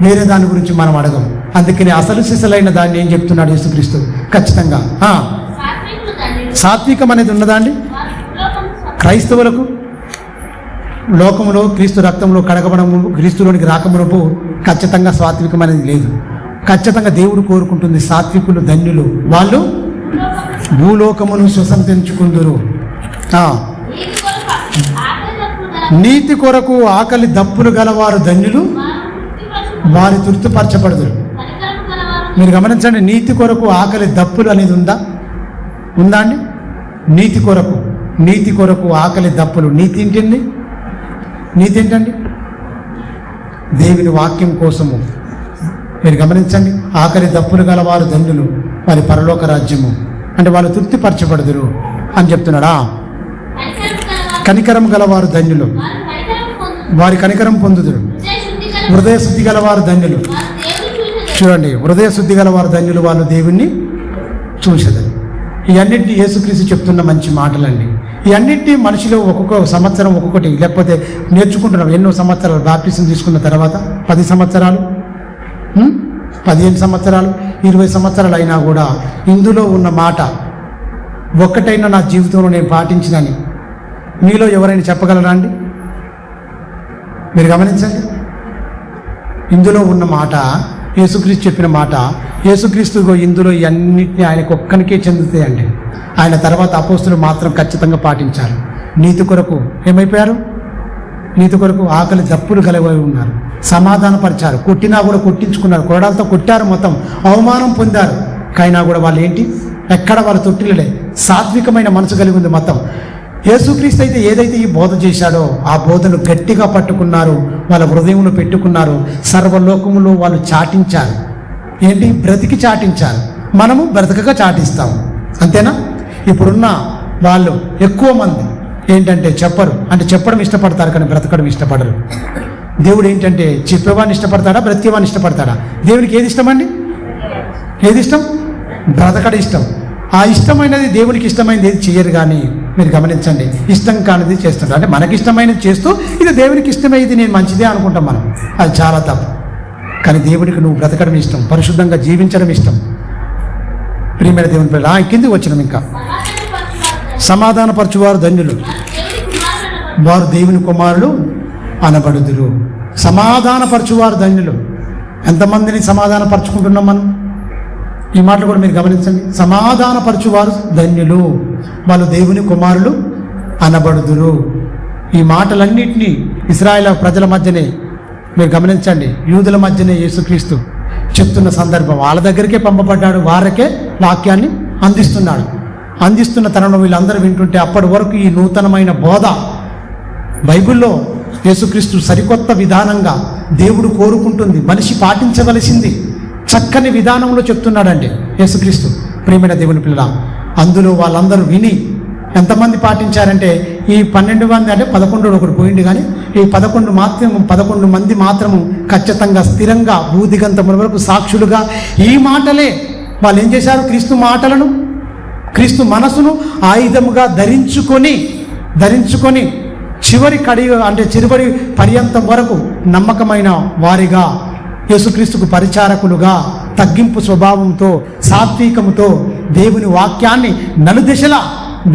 వేరే దాని గురించి మనం అడగం. అందుకని అసలు సిసలైన దాన్ని ఏం చెప్తున్నాడు యేసుక్రీస్తు? ఖచ్చితంగా సాత్వికం అనేది ఉన్నదా అండి క్రైస్తవులకు? లోకంలో క్రీస్తు రక్తంలో కడగబడము, క్రీస్తులోనికి రాకమునపు ఖచ్చితంగా సాత్వికం అనేది లేదు. ఖచ్చితంగా దేవుడు కోరుకుంటుంది సాత్వికులు ధన్యులు, వాళ్ళు భూలోకమును స్వసంతరించుకుందురు. నీతి కొరకు ఆకలి దప్పులు గలవారు ధన్యులు, వారి తృప్తిపరచబడుదురు. మీరు గమనించండి, నీతి కొరకు ఆకలి దప్పులు అనేది ఉందా అండి? నీతి కొరకు ఆకలి దప్పులు. నీతి ఏంటండి? నీతి ఏంటండి? దేవుని వాక్యం కోసము. మీరు గమనించండి, ఆకలి దప్పులు గలవారు ధన్యులు, వారి పరలోక రాజ్యము. అంటే వాళ్ళు తృప్తిపరచబడుదురు అని చెప్తున్నాడా? కనికరం గలవారు ధన్యులు, వారి కనికరం పొందుదురు. హృదయ శుద్ధి గలవారు ధన్యులు. చూడండి, హృదయ శుద్ధి గలవారు ధన్యులు, వాళ్ళు దేవుణ్ణి చూసేది. ఇవన్నింటినీ యేసుక్రీస్తు చెప్తున్న మంచి మాటలండి. ఇవన్నింటినీ మనిషిలో ఒక్కొక్క సంవత్సరం ఒక్కొక్కటి, లేకపోతే నేర్చుకుంటున్నాం. ఎన్నో సంవత్సరాలు బాప్టిజం తీసుకున్న తర్వాత 10 సంవత్సరాలు, 15 సంవత్సరాలు, 20 సంవత్సరాలు అయినా కూడా ఇందులో ఉన్న మాట ఒక్కటైనా నా జీవితంలో నేను పాటించినని మీలో ఎవరైనా చెప్పగలరా అండి? మీరు గమనించండి, ఇందులో ఉన్న మాట యేసుక్రీస్తు చెప్పిన మాట, యేసుక్రీస్తు ఇందులో అన్నింటినీ ఆయనకు ఒక్కనికే చెందుతాయండి. ఆయన తర్వాత అపోస్తులు మాత్రం ఖచ్చితంగా పాటించారు. నీతి కొరకు ఏమైపోయారు? నీతి కొరకు ఆకలి దప్పులు కలిగి ఉన్నారు. సమాధానపరిచారు, కొట్టినా కూడా కొట్టించుకున్నారు, కొరడాలతో కొట్టారు, మొత్తం అవమానం పొందారు. కైనా కూడా వాళ్ళు ఏంటి, ఎక్కడ వాళ్ళ తొట్టిలలే, సాత్వికమైన మనసు కలిగి ఉంది మొత్తం. యేసుక్రీస్తు అయితే ఏదైతే ఈ బోధ చేశాడో ఆ బోధను గట్టిగా పట్టుకున్నారు, వాళ్ళ హృదయంలో పెట్టుకున్నారు, సర్వలోకములో వాళ్ళు చాటించారు. ఏంటి? బ్రతికి చాటించారు. మనము బ్రతకగా చాటిస్తాము, అంతేనా? ఇప్పుడున్న వాళ్ళు ఎక్కువ మంది ఏంటంటే చెప్పరు, అంటే చెప్పడం ఇష్టపడతారు కానీ బ్రతకడం ఇష్టపడరు. దేవుడు ఏంటంటే చెప్పేవాడిని ఇష్టపడతాడా, బ్రతికేవాడిని ఇష్టపడతాడా? దేవునికి ఏది ఇష్టం అండి? ఏది ఇష్టం? బ్రతకడం ఇష్టం. ఆ ఇష్టమైనది, దేవునికి ఇష్టమైనది ఏది చేయరు. కానీ మీరు గమనించండి, ఇష్టం కానిది చేస్తుంటారు. అంటే మనకి ఇష్టమైనది చేస్తూ ఇది దేవునికి ఇష్టమైంది నేను మంచిదే అనుకుంటాం మనం, అది చాలా తప్పు. కానీ దేవుడికి నువ్వు బ్రతకడం ఇష్టం, పరిశుద్ధంగా జీవించడం ఇష్టం. ప్రియమైన దేవుని పిల్లలు, కిందికి వచ్చినాం. ఇంకా సమాధానపరచువారు ధన్యులు, వారు దేవుని కుమారులు అనబడుదురు. సమాధానపరచువారు ధన్యులు. ఎంతమందిని సమాధానపరచుకుంటున్నాం మనం? ఈ మాటలు కూడా మీరు గమనించండి. సమాధానపరచువారు ధన్యులు, వాళ్ళు దేవుని కుమారులు అనబడుదురు. ఈ మాటలన్నింటినీ ఇశ్రాయేల్ ప్రజల మధ్యనే మీరు గమనించండి, యూదుల మధ్యనే యేసుక్రీస్తు చెప్తున్న సందర్భం. వాళ్ళ దగ్గరికే పంపబడ్డాడు, వారికే వాక్యాన్ని అందిస్తున్న తరుణంలో వీళ్ళందరూ వింటుంటే అప్పటి వరకు ఈ నూతనమైన బోధ బైబిల్లో యేసుక్రీస్తు సరికొత్త విధానంగా దేవుడు కోరుకుంటుంది, మనిషి పాటించవలసింది చక్కని విధానంలో చెప్తున్నాడండి యేసుక్రీస్తు. ప్రియమైన దేవుని పిల్లల, అందులో వాళ్ళందరూ విని ఎంతమంది పాటించారంటే ఈ 12 మంది, అంటే 11 ఒకటి పోయింది, కానీ ఈ 11 మంది మాత్రము ఖచ్చితంగా స్థిరంగా భూదిగంతముల వరకు సాక్షులుగా ఈ మాటలే వాళ్ళు ఏం చేశారు? క్రీస్తు మాటలను, క్రీస్తు మనసును ఆయుధముగా ధరించుకొని చివరి పర్యంతం వరకు నమ్మకమైన వారిగా, యేసుక్రీస్తుకు పరిచారకులుగా, తగ్గింపు స్వభావంతో, సాత్వికముతో దేవుని వాక్యాన్ని నలుదిశలా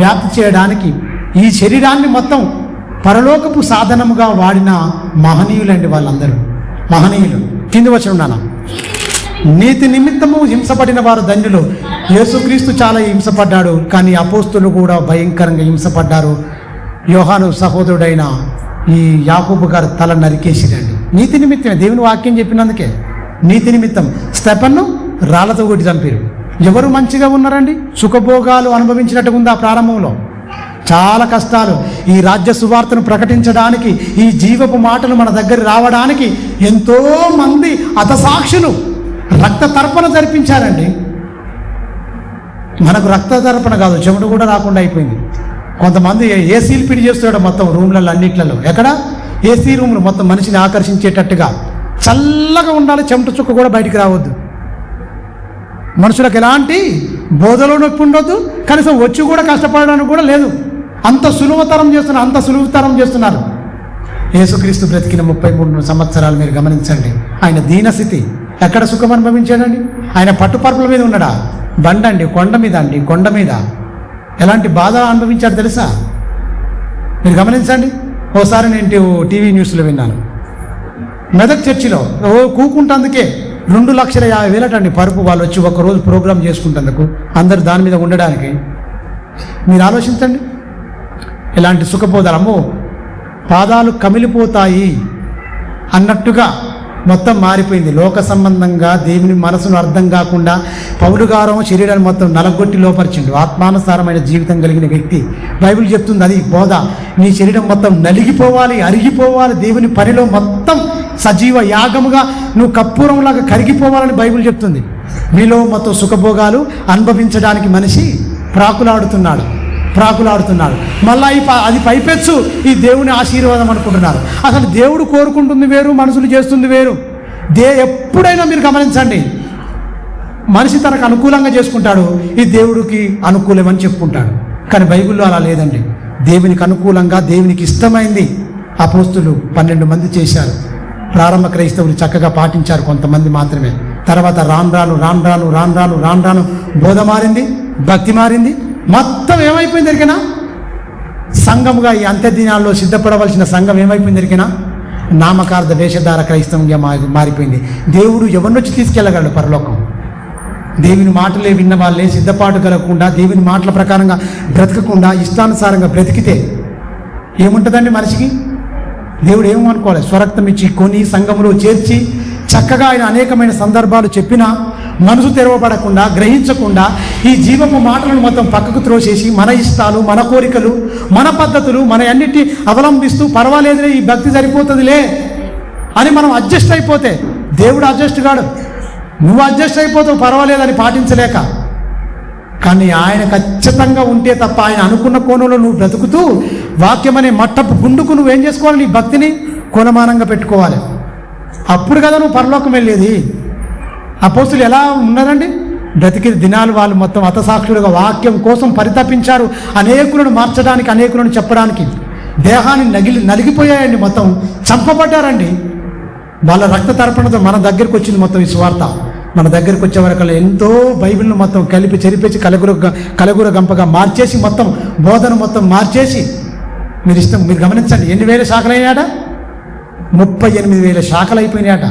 వ్యాప్తి చేయడానికి ఈ శరీరాన్ని మొత్తం పరలోకపు సాధనముగా వాడిన మహనీయులండి వాళ్ళందరూ. మహనీయులు. కింది వచనం నాన్న, నీతి నిమిత్తము హింసపడిన వారు ధన్యులు. యేసుక్రీస్తు చాలా హింసపడ్డాడు, కానీ అపోస్తులు కూడా భయంకరంగా హింసపడ్డారు. యోహాను సహోదరుడైన ఈ యాకోబు గారు తల నరికేసిరండి. నీతి నిమిత్తమే, దేవుని వాక్యం చెప్పినందుకే. నీతి నిమిత్తం స్టెఫన్ను రాళ్లతో కొట్టి చంపారు. ఎవరు మంచిగా ఉన్నారండి? సుఖభోగాలు అనుభవించినట్టుగా ఉంది ఆ ప్రారంభంలో. చాలా కష్టాలు. ఈ రాజ్య సువార్తను ప్రకటించడానికి, ఈ జీవపు మాటలు మన దగ్గర రావడానికి ఎంతో మంది హతసాక్షులు రక్త తర్పణ జరిపించారండి. మనకు రక్త తర్పణ కాదు, చెమట కూడా రాకుండా అయిపోయింది. కొంతమంది ఏసీలు పిడి చేస్తున్నాడు మొత్తం రూమ్లలో అన్నిట్లలో. ఎక్కడ? ఏసీ రూమ్లు మొత్తం మనిషిని ఆకర్షించేటట్టుగా చల్లగా ఉండాలి, చెమట చుక్క కూడా బయటికి రావద్దు. మనుషులకు ఎలాంటి బోధలో నొప్పి ఉండొద్దు, కనీసం వచ్చి కూడా కష్టపడడానికి కూడా లేదు. అంత సులువుతరం చేస్తున్నారు. యేసుక్రీస్తు బ్రతికిన 33 సంవత్సరాలు మీరు గమనించండి. ఆయన దీనస్థితి, ఎక్కడ సుఖం అనుభవించాడండి? ఆయన పట్టుపరుపుల మీద ఉన్నాడా? బండండి, కొండ మీద ఎలాంటి బాధ అనుభవించాడు తెలుసా? మీరు గమనించండి. ఓసారి నేను టీవీ న్యూస్లో విన్నాను, మెదక్ చర్చిలో కూకుంటందుకే 2,50,000 పరుపు వాళ్ళు వచ్చి ఒకరోజు ప్రోగ్రాం చేసుకుంటందుకు, అందరు దాని మీద ఉండడానికి. మీరు ఆలోచించండి, ఇలాంటి సుఖపోదాలు. అమ్మో, పాదాలు కమిలిపోతాయి అన్నట్టుగా మొత్తం మారిపోయింది. లోక సంబంధంగా దేవుని మనసును అర్థం కాకుండా పౌలు గారు శరీరాన్ని మొత్తం నలగొట్టి లోపరిచిండు. ఆత్మానుసారమైన జీవితం కలిగిన వ్యక్తి, బైబిల్ చెప్తుంది అది బోధ. నీ శరీరం మొత్తం నలిగిపోవాలి, అరిగిపోవాలి, దేవుని పనిలో మొత్తం సజీవ యాగముగా నువ్వు కర్పూరంలాగా కరిగిపోవాలని బైబిల్ చెప్తుంది. మీలో మొత్తం సుఖభోగాలు అనుభవించడానికి మనిషి ప్రాకులాడుతున్నాడు. మళ్ళీ అది పైపెచ్చు ఈ దేవుని ఆశీర్వాదం అనుకుంటున్నారు. అసలు దేవుడు కోరుకుంటుంది వేరు, మనుషులు చేస్తుంది వేరు. ఎప్పుడైనా మీరు గమనించండి, మనిషి తనకు అనుకూలంగా చేసుకుంటాడు, ఈ దేవుడికి అనుకూలమని చెప్పుకుంటాడు. కానీ బైబిల్లో అలా లేదండి. దేవునికి అనుకూలంగా, దేవునికి ఇష్టమైంది అపోస్తులు 12 మంది చేశారు. ప్రారంభ క్రైస్తవులు చక్కగా పాటించారు, కొంతమంది మాత్రమే. తర్వాత రాను బోధ మారింది, భక్తి మారింది, మొత్తం ఏమైపోయింది ఎరికనా? సంఘముగా ఈ అంత్య దినాల్లో సిద్ధపడవలసిన సంఘం ఏమైపోయింది ఎరికనా? నామకార్థ వేషధార క్రైస్తవంగా మారిపోయింది. దేవుడు ఎవరినొచ్చి తీసుకెళ్ళగలడు పరలోకం? దేవుని మాటలే విన్న వాళ్ళే సిద్ధపాటు కలగకుండా, దేవుని మాటల ప్రకారంగా బ్రతకకుండా, ఇష్టానుసారంగా బ్రతికితే ఏముంటుందండి మనిషికి? దేవుడు ఏమనుకోవాలి? స్వరక్తం ఇచ్చి కొని సంఘంలో చేర్చి చక్కగా ఆయన అనేకమైన సందర్భాలు చెప్పినా మనసు తెరవబడకుండా, గ్రహించకుండా ఈ జీవపు మాటలను మొత్తం పక్కకు త్రోసేసి మన ఇష్టాలు, మన కోరికలు, మన పద్ధతులు, మన అన్నిటి అవలంబిస్తూ పర్వాలేదులే ఈ భక్తి సరిపోతుందిలే అని మనం అడ్జస్ట్ అయిపోతే, దేవుడు అడ్జస్ట్ కాడు, నువ్వు అడ్జస్ట్ అయిపోతావు పర్వాలేదని పాటించలేక. కానీ ఆయన ఖచ్చితంగా ఉంటే తప్ప ఆయన అనుకున్న కోణంలో నువ్వు బ్రతుకుతూ వాక్యం అనే మట్టపు గుండుకు నువ్వేం చేసుకోవాలి? నీ భక్తిని కొనమానంగా పెట్టుకోవాలి. అప్పుడు కదా నువ్వు పరలోకం వెళ్ళేది. అపోస్తులు ఎలా ఉన్నారండి? బ్రతికి దినాలు వాళ్ళు మొత్తం హతసాక్షులుగా వాక్యం కోసం పరితపించారు. అనేకులను మార్చడానికి, అనేకులను చెప్పడానికి. దేహాన్ని నలిగిపోయాయండి, మొత్తం చంపబడ్డారండి. వాళ్ళ రక్త తర్పణతో మన దగ్గరికి వచ్చింది మొత్తం ఈ సువార్త. మన దగ్గరికి వచ్చే వరకు ఎంతో బైబిల్ను మొత్తం కలిపి చెరిపేసి కలగుర గంపగా మార్చేసి, మొత్తం బోధన మొత్తం మార్చేసి, మీరు గమనించండి, ఎన్ని వేల శాఖలు అయినాయట? 38,000 శాఖలు అయిపోయినాయట.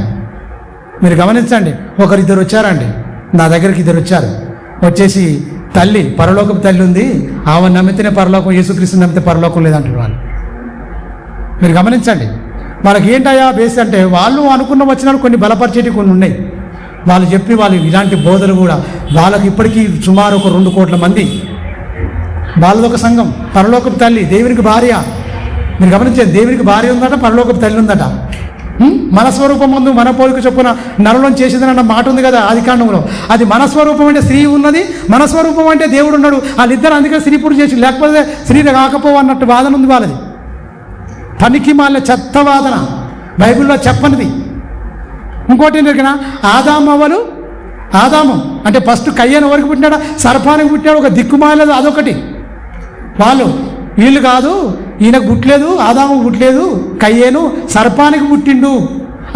మీరు గమనించండి. ఒకరిద్దరు వచ్చారండి నా దగ్గరికి, ఇద్దరు వచ్చారు. వచ్చేసి తల్లి, పరలోకపు తల్లి ఉంది, ఆమె నమ్మితేనే పరలోకం, యేసుక్రీస్తు నమ్మితే పరలోకం లేదంటారు వాళ్ళు. మీరు గమనించండి. వాళ్ళకి ఏంటయ్యా బేస్ అంటే, వాళ్ళు అనుకున్న వచనాలు కొన్ని బలపరిచేటివి కొన్ని ఉన్నాయి. వాళ్ళు చెప్పి వాళ్ళు ఇలాంటి బోధలు కూడా వాళ్ళకి ఇప్పటికీ సుమారు ఒక 2 కోట్ల మంది. వాళ్ళదొక సంఘం. పరలోకపు తల్లి, దేవునికి భార్య. మీరు గమనించండి, దేవునికి భార్య ఉందట, పరలోకపు తల్లి ఉందట. మన స్వరూపం ముందు మన పోలిక చొప్పున నరలో చేసేదని అన్న మాట ఉంది కదా ఆదికాండంలో. అది మన స్వరూపం అంటే స్త్రీ ఉన్నది, మన స్వరూపం అంటే దేవుడు ఉన్నాడు. వాళ్ళిద్దరు అందుకే స్త్రీ పురుషు చేసి, లేకపోతే స్త్రీ కాకపోవు అన్నట్టు వాదన ఉంది వాళ్ళది. పనికి మాలిన చెత్త వాదన, బైబిల్లో చెప్పనిది. ఇంకోటి ఏంటంటే, ఆదాము అంటే ఫస్ట్ కయ్యను ఎవరికి పుట్టినాడా? సర్పానికి పుట్టినాడు. ఒక దిక్కుమాలేదు, అదొకటి. వీళ్ళు కాదు, ఈయనకు పుట్టలేదు, ఆదాముకు పుట్టలేదు, కయ్యేను సర్పానికి పుట్టిండు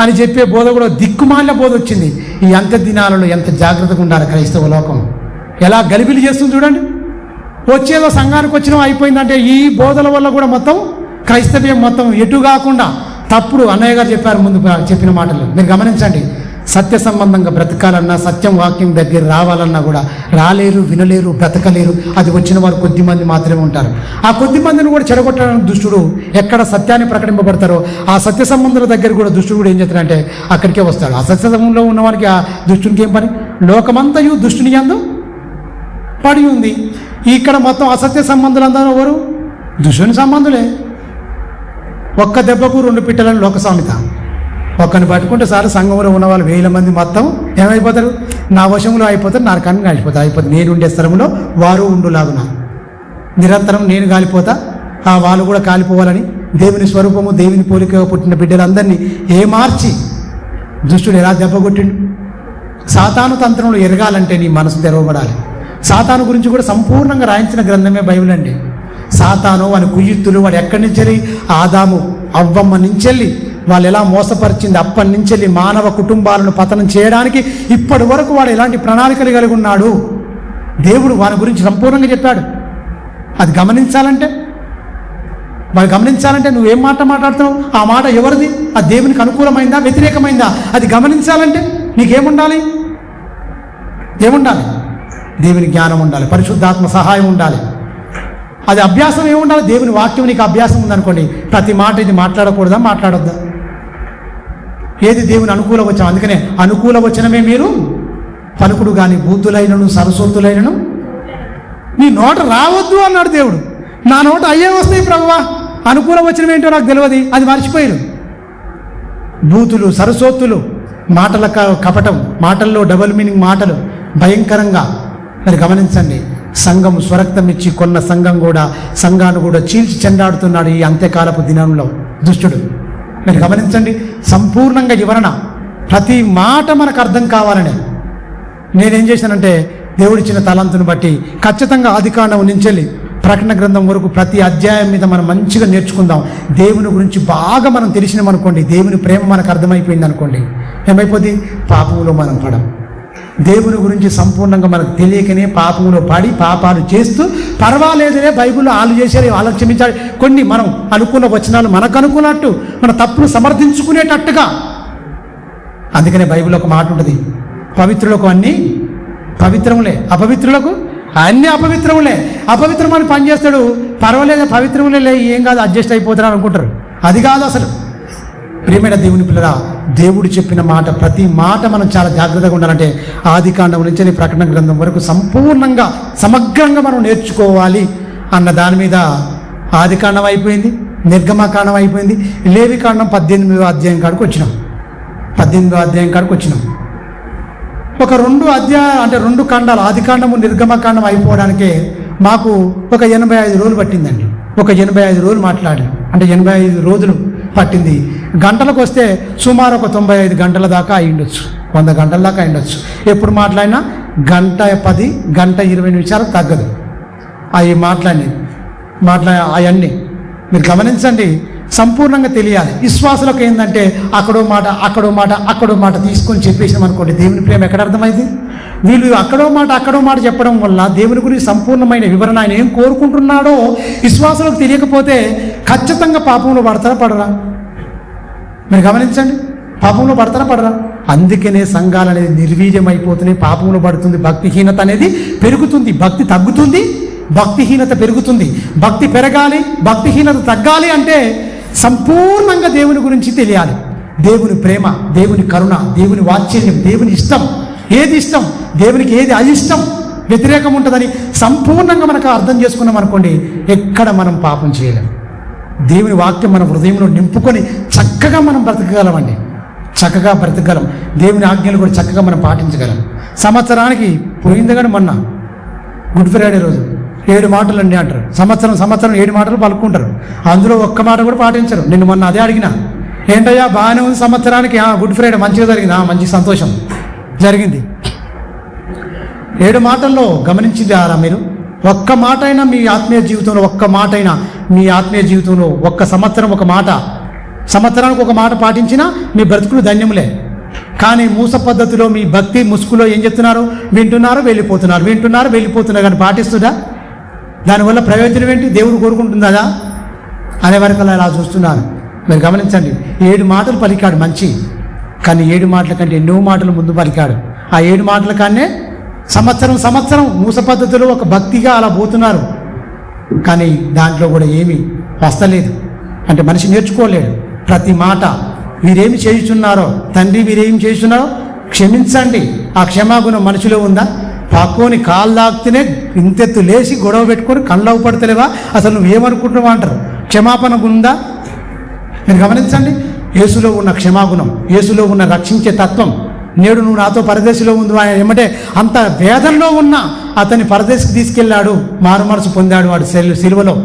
అని చెప్పే బోధ కూడా దిక్కుమాలిన బోధ వచ్చింది. ఈ అంత్య దినాలలో ఎంత జాగ్రత్తగా ఉండాలి క్రైస్తవ లోకం. ఎలా గలిబిలి చేస్తుంది చూడండి. వచ్చేదో సంఘానికి వచ్చినా అయిపోయిందంటే ఈ బోధల వల్ల కూడా మొత్తం క్రైస్తవ్యం మొత్తం ఎటు కాకుండా తప్పుడు. అన్నయ్య గారు చెప్పారు ముందు చెప్పిన మాటలు మీరు గమనించండి. సత్య సంబంధంగా బ్రతకాలన్నా, సత్యం వాక్యం దగ్గర రావాలన్నా కూడా రాలేరు, వినలేరు, బ్రతకలేరు. అది వచ్చిన వారు కొద్ది మంది మాత్రమే ఉంటారు. ఆ కొద్ది మందిని కూడా చెడగొట్టడానికి దుష్టుడు ఎక్కడ సత్యాన్ని ప్రకటింపబడతారో ఆ సత్య సంబంధుల దగ్గర కూడా దుష్టుడు కూడా ఏం చేస్తాడంటే అక్కడికే వస్తాడు. ఆ సత్య సంబంధంలో ఉన్న వారికి ఆ దుష్టునికి ఏం పని? లోకమంతయు దుష్టుని యందు పడి ఉంది. ఇక్కడ మొత్తం అసత్య సంబంధులందరూ ఎవరు? దుష్టుని సంబంధులే. ఒక్క దెబ్బకు 2 పిట్టలని లోక సామెత. ఒక్కరిని పట్టుకుంటే సార్ సంఘంలో ఉన్న వాళ్ళు 1000 మంది మొత్తం ఏమైపోతారు? నా వశంలో అయిపోతారు, నా కన్ను అయిపోతారు. నేను ఉండే స్థలంలో వారు ఉండులాగున నిరంతరం నేను కాలిపోతా, ఆ వాళ్ళు కూడా కాలిపోవాలని దేవుని స్వరూపము, దేవుని పోలిక పుట్టిన బిడ్డలందరినీ ఏమార్చి దుష్టుడు ఎలా దెబ్బ కొట్టిండు. సాతాను తంత్రంలో ఎరగాలంటే నీ మనసు తెరవబడాలి. సాతాను గురించి కూడా సంపూర్ణంగా రాయించిన గ్రంథమే బైబిల్ అండి. సాతాను, వాని కుయుత్తులు, వాడు ఎక్కడి నుంచి ఆదాము అవ్వమ్మ నుంచెళ్ళి వాళ్ళు ఎలా మోసపరిచింది, అప్పటి నుంచి మానవ కుటుంబాలను పతనం చేయడానికి ఇప్పటి వరకు వాడు ఎలాంటి ప్రణాళికలు కలిగి ఉన్నాడు దేవుడు వాని గురించి సంపూర్ణంగా చెప్పాడు. అది గమనించాలంటే నువ్వేం మాట మాట్లాడుతున్నావు? ఆ మాట ఎవరిది? అది దేవునికి అనుకూలమైందా, వ్యతిరేకమైందా? అది గమనించాలంటే నీకేముండాలి? ఏముండాలి? దేవుని జ్ఞానం ఉండాలి, పరిశుద్ధాత్మ సహాయం ఉండాలి. అది అభ్యాసం ఏముండాలి? దేవుని వాక్యం నీకు అభ్యాసం ఉందనుకోండి, ప్రతి మాట ఇది మాట్లాడకూడదా, మాట్లాడొద్దా? ఏది దేవుని అనుకూల వచనం? అందుకనే అనుకూల వచనమే మీరు పలుకుడు కానీ బూతులైనను సరస్వతులైనను నీ నోట రావద్దు అన్నాడు దేవుడు. నా నోట అయ్యే వస్తాయి ప్రభువా, అనుకూల వచనం ఏంటో నాకు తెలియదు, అది మర్చిపోయారు. బూతులు, సరస్వతులు, మాటల కపటం, మాటల్లో డబుల్ మీనింగ్ మాటలు భయంకరంగా. మరి గమనించండి, సంఘం స్వరక్తం ఇచ్చి కొన్న సంఘం కూడా సంఘాన్ని కూడా చీల్చి చెండాడుతున్నాడు ఈ అంత్యకాలపు దినంలో దుష్టుడు. మీరు గమనించండి, సంపూర్ణంగా వివరణ, ప్రతి మాట మనకు అర్థం కావాలని నేనేం చేశానంటే దేవుడిచ్చిన తలంతుని బట్టి ఖచ్చితంగా ఆదికాండం నుంచి ప్రకటన గ్రంథం వరకు ప్రతి అధ్యాయం మీద మనం మంచిగా నేర్చుకుందాం. దేవుని గురించి బాగా మనం తెలిసినామనుకోండి, దేవుని ప్రేమ మనకు అర్థమైపోయింది అనుకోండి, ఏమైపోద్ది? పాపంలో మనం పడం. దేవుని గురించి సంపూర్ణంగా మనకు తెలియకనే పాపంలో పడి పాపాలు చేస్తూ పర్వాలేదులే బైబిల్లో వాళ్ళు చేశారు వాళ్ళకి క్షమించాలి కొన్ని మనం అనుకున్న వచనాలు మనకు అనుకున్నట్టు మన తప్పును సమర్థించుకునేటట్టుగా. అందుకనే బైబిల్లో ఒక మాట ఉంటుంది, పవిత్రులకు అన్నీ పవిత్రములే, అపవిత్రులకు అన్నీ అపవిత్రములే. అపవిత్రమని పనిచేస్తాడు, పర్వాలేదు పవిత్రములే ఏం కాదు అడ్జస్ట్ అయిపోతారు అనుకుంటారు. అది కాదు అసలు. ప్రియమైన దేవుని పిల్లరా, దేవుడు చెప్పిన మాట ప్రతి మాట మనం చాలా జాగ్రత్తగా ఉండాలంటే ఆదికాండం నుంచి ప్రకటన గ్రంథం వరకు సంపూర్ణంగా సమగ్రంగా మనం నేర్చుకోవాలి అన్న దాని మీద ఆదికాండం అయిపోయింది, నిర్గమకాండం అయిపోయింది, లేవికాండం 18వ అధ్యాయం కాడికి వచ్చినాం. 18వ అధ్యాయం కాడికి వచ్చినాం. ఒక 2 అధ్యాయం అంటే 2 కాండాలు ఆదికాండము నిర్గమకాండం అయిపోవడానికే మాకు ఒక 85 రోజులు పట్టిందండి. ఒక 85 రోజులు మాట్లాడి అంటే 85 రోజులు పట్టింది. గంటలకు వస్తే సుమారు ఒక 95 గంటల దాకా అయి ఉండొచ్చు, 100 గంటల దాకా అయి ఉండొచ్చు. ఎప్పుడు మాట్లాడినా 1:10 1:20 నిమిషాలు తగ్గదు. అవి అవన్నీ మీరు గమనించండి, సంపూర్ణంగా తెలియాలి. విశ్వాసులకు ఏంటంటే అక్కడో మాట తీసుకొని చెప్పేసినాం అనుకోండి, దేవుని ప్రేమ ఎక్కడ అర్థమైంది? వీళ్ళు అక్కడో మాట చెప్పడం వల్ల దేవుని గురించి సంపూర్ణమైన వివరణ ఆయన ఏం కోరుకుంటున్నాడో విశ్వాసులకు తెలియకపోతే ఖచ్చితంగా పాపంలో పడరా? మీరు గమనించండి, పాపంలో పడరా? అందుకనే సంఘాలు అనేది నిర్వీర్యమైపోతున్నాయి, పాపంలో పడుతుంది, భక్తిహీనత అనేది పెరుగుతుంది, భక్తి తగ్గుతుంది, భక్తిహీనత పెరుగుతుంది. భక్తి పెరగాలి, భక్తిహీనత తగ్గాలి అంటే సంపూర్ణంగా దేవుని గురించి తెలియాలి. దేవుని ప్రేమ, దేవుని కరుణ, దేవుని వాత్సల్యం, దేవుని ఇష్టం, ఏది ఇష్టం దేవునికి, ఏది అయిష్టం వ్యతిరేకం ఉంటుందని సంపూర్ణంగా మనకు అర్థం చేసుకున్నాం అనుకోండి, ఎక్కడ మనం పాపం చేయలేం. దేవుని వాక్యం మన హృదయంలో నింపుకొని చక్కగా మనం బ్రతకగలమండి, చక్కగా బ్రతకగలం. దేవుని ఆజ్ఞలు కూడా చక్కగా మనం పాటించగలం. సంవత్సరానికి పోయింది కానీ మొన్న గుడ్ ఫ్రైడే రోజు 7 మాటలు అండి అంటారు. సంవత్సరం 7 మాటలు పలుకుంటారు, అందులో ఒక్క మాట కూడా పాటించరు. నిన్ను మొన్న అదే అడిగినా, ఏంటయ్యా బాగానే ఉంది సంవత్సరానికి, గుడ్ ఫ్రైడే మంచిగా జరిగింది, మంచి సంతోషం జరిగింది. 7 మాటల్లో గమనించింది మీరు? ఒక్క మాట అయినా మీ ఆత్మీయ జీవితంలో, ఒక్క మాట అయినా మీ ఆత్మీయ జీవితంలో ఒక్క సంవత్సరం ఒక మాట, సంవత్సరానికి ఒక మాట పాటించినా మీ బ్రతుకులు ధన్యములే. కానీ మూస పద్ధతిలో మీ భక్తి ముసుగులో ఏం చెప్తున్నారు? వింటున్నారు వెళ్ళిపోతున్నారు కానీ పాటిస్తుందా? దానివల్ల ప్రయోజనం ఏంటి? దేవుడు కోరుకుంటుందా అనే వరకు అలా చూస్తున్నారు. మీరు గమనించండి, 7 మాటలు పలికాడు మంచి, కానీ 7 మాటల కంటే ఎన్నో మాటలు ముందు పలికాడు. ఆ 7 మాటల కానే సంవత్సరం మూస పద్ధతిలో ఒక భక్తిగా అలా పోతున్నారు, కానీ దాంట్లో కూడా ఏమీ వస్తలేదు. అంటే మనిషి నేర్చుకోలేడు. ప్రతి మాట వీరేమి చేయుచున్నారో, తండ్రి వీరేం చేస్తున్నారో క్షమించండి, ఆ క్షమాగుణం మనిషిలో ఉందా? పక్కోని కాలు దాక్తేనే ఇంతెత్తు లేచి గొడవ పెట్టుకొని కళ్ళు పడతలేవా, అసలు నువ్వేమనుకుంటున్నావా అంటారు. క్షమాపణ ఉందా? మీరు గమనించండి, యేసులో ఉన్న క్షమాగుణం, యేసులో ఉన్న రక్షించే తత్వం. నేడు నువ్వు నాతో పరదేశిలో ఉంది ఆయన ఏమంటే అంత వేదనలో ఉన్న అతన్ని పరదేశికి తీసుకెళ్ళాడు, మారు మనసు పొందాడు వాడు సిలువలో.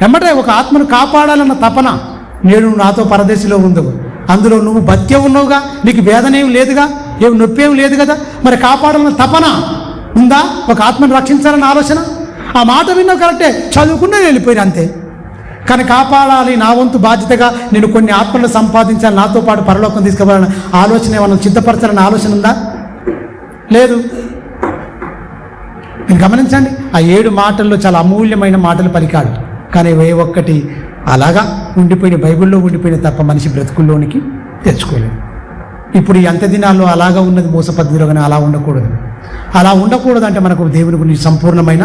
ఏమంటే ఒక ఆత్మను కాపాడాలన్న తపన. నేడు నువ్వు నాతో పరదేశిలో ఉంది, అందులో నువ్వు బతికే ఉన్నావుగా, నీకు వేదన ఏం లేదుగా, ఏం నొప్పి ఏం లేదు కదా, మరి కాపాడాలన్న తపన ఉందా? ఒక ఆత్మను రక్షించాలన్న ఆలోచన. ఆ మాట విన్నావు కరెక్టే, చదువుకున్నా వెళ్ళిపోయిన అంతే. కానీ కాపాడాలి, నా వంతు బాధ్యతగా నేను కొన్ని ఆత్మలను సంపాదించాలి, నాతో పాటు పరలోకం తీసుకుపోవాలన్న ఆలోచన ఏమన్నా సిద్ధపరచాలన్న ఆలోచన ఉందా? లేదు. మీరు గమనించండి, ఆ 7 మాటల్లో చాలా అమూల్యమైన మాటలు పలికాడు, కానీ ఏ ఒక్కటి అలాగా ఉండిపోయిన, బైబిల్లో ఉండిపోయిన తప్ప మనిషి బ్రతుకుల్లోనికి తెచ్చుకోలేదు. ఇప్పుడు ఈ అంత్య దినాల్లో అలాగా ఉన్నది మూస పద్ధతిలో, కానీ అలా ఉండకూడదు. అలా ఉండకూడదు అంటే మనకు దేవుని గురించి సంపూర్ణమైన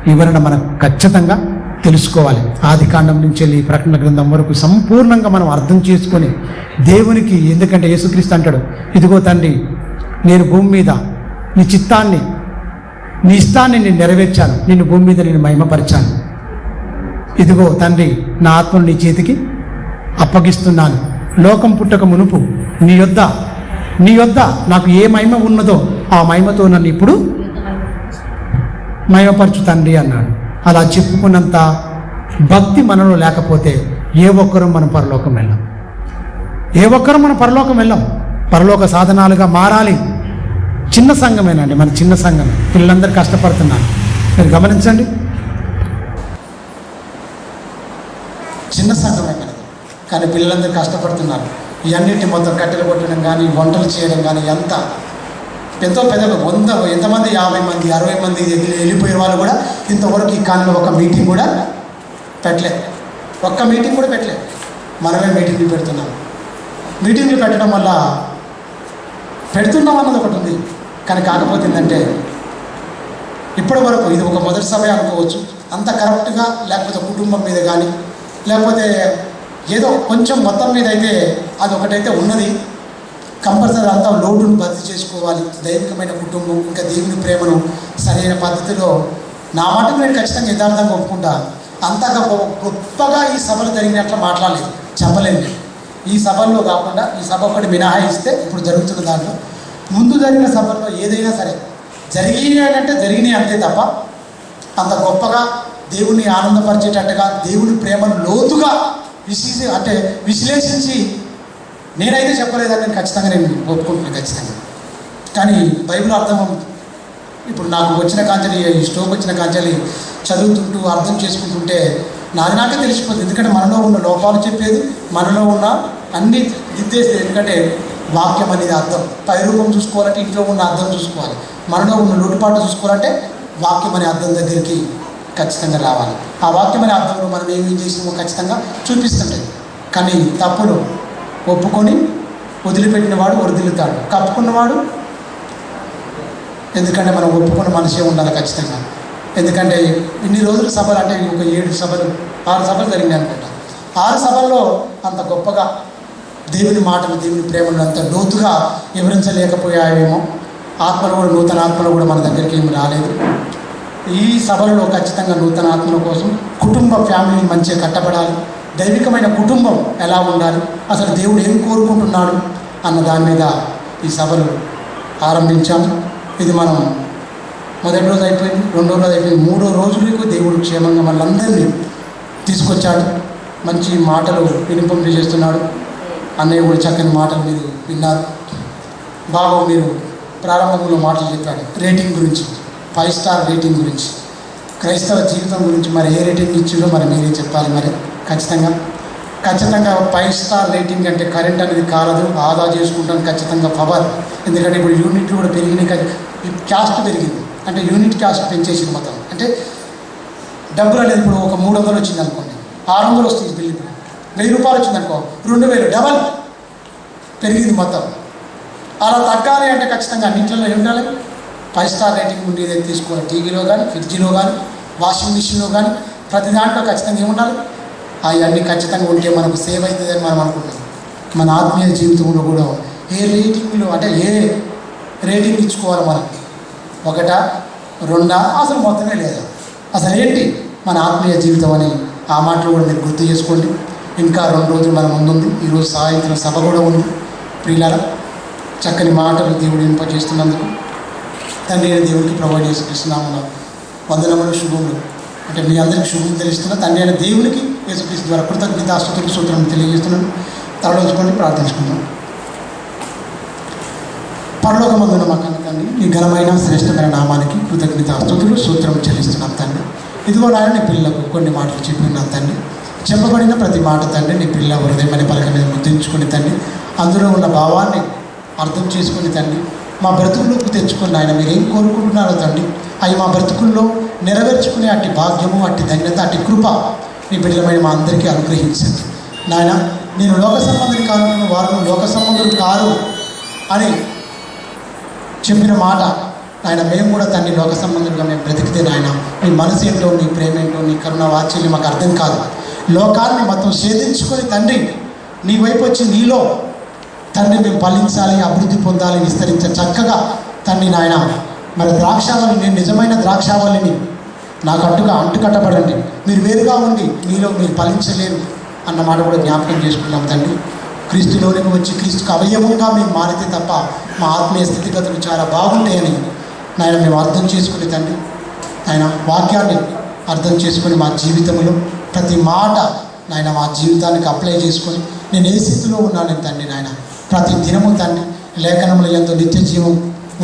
వివరణ మనకు ఖచ్చితంగా తెలుసుకోవాలి. ఆదికాండం నుంచి వెళ్ళి ప్రకటన గ్రంథం వరకు సంపూర్ణంగా మనం అర్థం చేసుకొని దేవునికి, ఎందుకంటే యేసుక్రీస్తు అంటాడు, ఇదిగో తండ్రి నేను భూమి మీద నీ చిత్తాన్ని, నీ ఇష్టాన్ని నేను నెరవేర్చాను, నిన్ను భూమి మీద నేను మహిమపరిచాను. ఇదిగో తండ్రి నా ఆత్మను నీ చేతికి అప్పగిస్తున్నాను. లోకం పుట్టక మునుపు నీ యొద్ద నాకు ఏ మహిమ ఉన్నదో ఆ మహిమతో నన్ను ఇప్పుడు మహిమపరచు తండ్రి అన్నాడు. అలా చెప్పుకున్నంత భక్తి మనలో లేకపోతే ఏ ఒక్కరూ మనం పరలోకం వెళ్ళాం. పరలోక సాధనాలుగా మారాలి. చిన్న సంఘమేనండి, మన చిన్న సంఘమే, పిల్లలందరూ కష్టపడుతున్నారు. మీరు గమనించండి, చిన్న సంఘమే కానీ పిల్లలందరూ కష్టపడుతున్నారు. ఇవన్నిటి మొత్తం కట్టెలు కొట్టడం కానీ, వంటలు చేయడం కానీ, ఎంత ఎంతో పెద్ద ఎంతమంది 50 మంది 60 మంది వెళ్ళిపోయే వాళ్ళు కూడా ఇంతవరకు ఈ కాలంలో ఒక మీటింగ్ కూడా పెట్టలేదు. ఒక్క మీటింగ్ కూడా పెట్టలేదు. మనమే మీటింగ్లు పెడుతున్నాం. మీటింగ్లు పెట్టడం వల్ల పెడుతున్నాం అన్నది ఒకటి ఉంది. కానీ కాకపోతే ఏంటంటే ఇప్పటి వరకు ఇది ఒక మొదటి సభ అనుకోవచ్చు. అంత కరెక్ట్గా లేకపోతే కుటుంబం మీద కానీ లేకపోతే ఏదో కొంచెం మొత్తం మీద అయితే అది ఒకటైతే ఉన్నది. కంపల్సరీ అంతా లోటును భర్తీ చేసుకోవాలి. దైవికమైన కుటుంబం ఇంకా దేవుని ప్రేమను సరైన పద్ధతిలో నా మాటకు నేను ఖచ్చితంగా యథార్థంగా ఒప్పుకుంటా. అంతగా గొప్పగా ఈ సభలు జరిగినట్లు మాట్లాడలేదు, చెప్పలేను. ఈ సభల్లో కాకుండా ఈ సభ ఒకటి మినహాయిస్తే ఇప్పుడు జరుగుతున్న దాంట్లో ముందు జరిగిన సభల్లో ఏదైనా సరే జరిగినాయి అంటే జరిగినాయి అంతే తప్ప అంత గొప్పగా దేవుణ్ణి ఆనందపరిచేటట్టుగా దేవుని ప్రేమను లోతుగా విశ్లేషించి నేనైతే చెప్పలేదని నేను ఖచ్చితంగా నేను ఒప్పుకుంటున్నాను ఖచ్చితంగా. కానీ బైబిల్ అర్థం ఇప్పుడు నాకు వచ్చిన కాంచెలి, ఈ స్టోక్ వచ్చిన కాంచెలి చదువుతుంటూ అర్థం చేసుకుంటుంటే నాకే తెలిసిపోతుంది. ఎందుకంటే మనలో ఉన్న లోపాలు చెప్పేది, మనలో ఉన్న అన్ని దిద్దేసేది. ఎందుకంటే వాక్యం అనేది అర్థం, పై రూపం చూసుకోవాలంటే ఇంట్లో ఉన్న అర్థం చూసుకోవాలి. మనలో ఉన్న లోటుపాటు చూసుకోవాలంటే వాక్యం అనే అర్థం దగ్గరికి ఖచ్చితంగా రావాలి. ఆ వాక్యం అనే అర్థంలో మనం ఏమేం చేసినామో ఖచ్చితంగా చూపిస్తుంటుంది. కానీ తప్పులు ఒప్పుకొని వదిలిపెట్టిన వాడు వదిలితాడు, కప్పుకున్నవాడు ఎందుకంటే మనం ఒప్పుకున్న మనిషే ఉండాలి ఖచ్చితంగా. ఎందుకంటే ఇన్ని రోజుల సభలు అంటే ఒక 6 సభలు జరిగినాయి అనుకుంటా. 6 సభల్లో అంత గొప్పగా దేవుని మాటలు దేవుని ప్రేమను అంత లోతుగా వివరించలేకపోయాయేమో. ఆత్మలు కూడా నూతన ఆత్మలు కూడా మన దగ్గరికి ఏమి రాలేదు. ఈ సభలలో ఖచ్చితంగా నూతన ఆత్మల కోసం కుటుంబ ఫ్యామిలీ మంచిగా కట్టబడాలి. దైవికమైన కుటుంబం ఎలా ఉండాలి, అసలు దేవుడు ఏం కోరుకుంటున్నాడు అన్న దాని మీద ఈ సభలు ఆరంభించాము. ఇది మనం మొదటి రోజు అయిపోయింది, 2వ రోజు అయిపోయింది, 3వ రోజులకు దేవుడు క్షేమంగా మనందరినీ తీసుకొచ్చాడు. మంచి మాటలు వినిపింప చేస్తున్నాడు. అన్నయ్య కూడా చక్కని మాటలు మీరు విన్నారు. బాబు మీరు ప్రారంభంలో మాటలు చెప్పాడు రేటింగ్ గురించి, 5 స్టార్ రేటింగ్ గురించి, క్రైస్తవ జీవితం గురించి. మరి ఏ రేటింగ్ ఇచ్చిందో మరి మీరే చెప్పాలి. మరి ఖచ్చితంగా 5 స్టార్ రేటింగ్ అంటే కరెంట్ అనేది కాలదు, ఆదా చేసుకుంటాం ఖచ్చితంగా పవర్. ఎందుకంటే ఇప్పుడు యూనిట్లు కూడా పెరిగినాయి, క్యాస్ట్ పెరిగింది అంటే యూనిట్ క్యాస్ట్ పెంచేసింది మొత్తం. అంటే డబ్బులు అనేది ఇప్పుడు ఒక 300 వచ్చింది అనుకోండి, 600 వస్తుంది బిల్లు. ఇప్పుడు 1000 రూపాయలు వచ్చింది అనుకో, 2000 డబల్ పెరిగింది మొత్తం. అలా తగ్గాలి అంటే ఖచ్చితంగా అన్నింటిలో ఉండాలి. 5 స్టార్ రేటింగ్ ఉండేది తీసుకోవాలి. టీవీలో కానీ, ఫ్రిడ్జ్లో కానీ, వాషింగ్ మిషన్లో కానీ, ప్రతి దాంట్లో ఖచ్చితంగా ఏముండాలి. అవన్నీ ఖచ్చితంగా ఉంటే మనకు సేవ్ అవుతుందని మనం అనుకుంటాం. మన ఆత్మీయ జీవితంలో కూడా ఏ రేటింగ్లో అంటే ఏ రేటింగ్ ఇచ్చుకోవాలి మనం, 1, 2 అసలు మొత్తమే లేదా, అసలు ఏంటి మన ఆత్మీయ జీవితం అని ఆ మాటలు కూడా మీరు గుర్తు చేసుకోండి. ఇంకా 2 రోజులు మన ముందుంది. ఈరోజు సాయంత్రం సభ కూడా ఉంది. ప్రియులారా, చక్కని మాటలు దేవుడు ఇంపజేస్తున్నందుకు తండ్రి అయిన దేవుడికి ప్రొవైడ్ చేసుకున్నాము వందనములు శుభములు. అంటే మీ అందరికీ శుభం తెలుస్తున్నా తండ్రి అయిన దేవునికి యేసుక్రీస్తు ద్వారా కృతజ్ఞత స్తుతులు సూత్రాన్ని తెలియజేస్తున్నాను. తరలించుకొని ప్రార్థించుకుందాం. పరలోకమందున మా కన్న తండ్రి, నీ ఘనమైన శ్రేష్టమైన నామానికి కృతజ్ఞత స్తుతులు సూత్రం చెల్లిస్తున్నాం తండ్రి. ఇదిగో నాయన నీ పిల్లలకు కొన్ని మాటలు చెప్పి ఉన్నాను తండ్రి. చెప్పబడిన ప్రతి మాట తండ్రి నీ పిల్ల హృదయమనే పలక మీద ముద్రించుకుని తండ్రి, అందులో ఉన్న భావాన్ని అర్థం చేసుకుని తండ్రి మా బ్రతుకుల్లోకి తెచ్చుకుని ఆయన మీరు ఏం కోరుకుంటున్నారో తండ్రి అవి మా బ్రతుకుల్లో నెరవేర్చుకునే అట్టి భాగ్యము, అట్టి ధన్యత, అట్టి కృప నీ బిడ్డలమైన మా అందరికీ అనుగ్రహించండి నాయన. నేను లోక సంబంధం కాను, వారు లోక సంబంధులు కారు అని చెప్పిన మాట ఆయన మేము కూడా తండ్రి లోక సంబంధులుగా మేము బ్రతికితే నాయన నీ మనసు ఏంటో, నీ ప్రేమ ఏంటో, నీ కరుణ వాత్సల్యం మాకు అర్థం కాదు. లోకాన్ని మొత్తం ఛేదించుకొని తండ్రి నీ వైపు వచ్చి నీలో తండ్రి మేము ఫలించాలి, అభివృద్ధి పొందాలి, విస్తరించాలి చక్కగా తండ్రి నాయన. మరి ద్రాక్షావళి, నేను నిజమైన ద్రాక్షావళిని, నాకు అంటుకట్టబడండి, మీరు వేరుగా ఉండి మీలో మీరు ఫలించలేరు అన్న మాట కూడా జ్ఞాపకం చేసుకున్నాం తండ్రి. క్రీస్తులోనికి వచ్చి క్రీస్తుకు అవయవంగా మేము మారితే తప్ప మా ఆత్మీయ స్థితిగతులు చాలా బాగుంటాయని నాయన మేము అర్థం చేసుకుని తండ్రి ఆయన వాక్యాన్ని అర్థం చేసుకొని మా జీవితంలో ప్రతి మాట నాయన మా జీవితానికి అప్లై చేసుకొని నేను ఏ స్థితిలో ఉన్నాను తండ్రి నాయన. ప్రతి దినము తండ్రి లేఖనములు ఎంతో నిత్య జీవం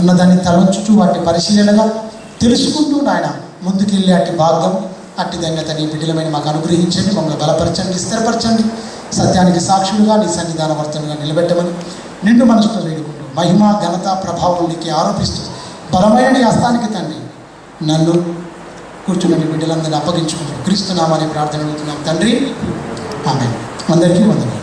ఉన్నదాన్ని తలంచుతూ వాటి పరిశీలనగా తెలుసుకుంటూ నాయన ముందుకెళ్ళి అట్టి భాగ్యం, అట్టి ధన్యత నీ బిడ్డలమైన మాకు అనుగ్రహించండి, మమ్మల్ని బలపరచండి, స్థిరపరచండి, సత్యానికి సాక్షులుగా నీ సన్నిధాన వర్తనగా నిలబెట్టమని నిండు మనసుతో వేడుకుంటూ మహిమ ఘనత ప్రభావం నీకు ఆరోపిస్తూ బలమైన నీ హస్తానికి తండ్రి నన్ను కూర్చున్న నీ బిడ్డలందరినీ అప్పగించుకుంటూ క్రీస్తు నామని ప్రార్థన అడుగుతున్నాం తండ్రి. ఆమేన్. అందరికీ వందనాలు.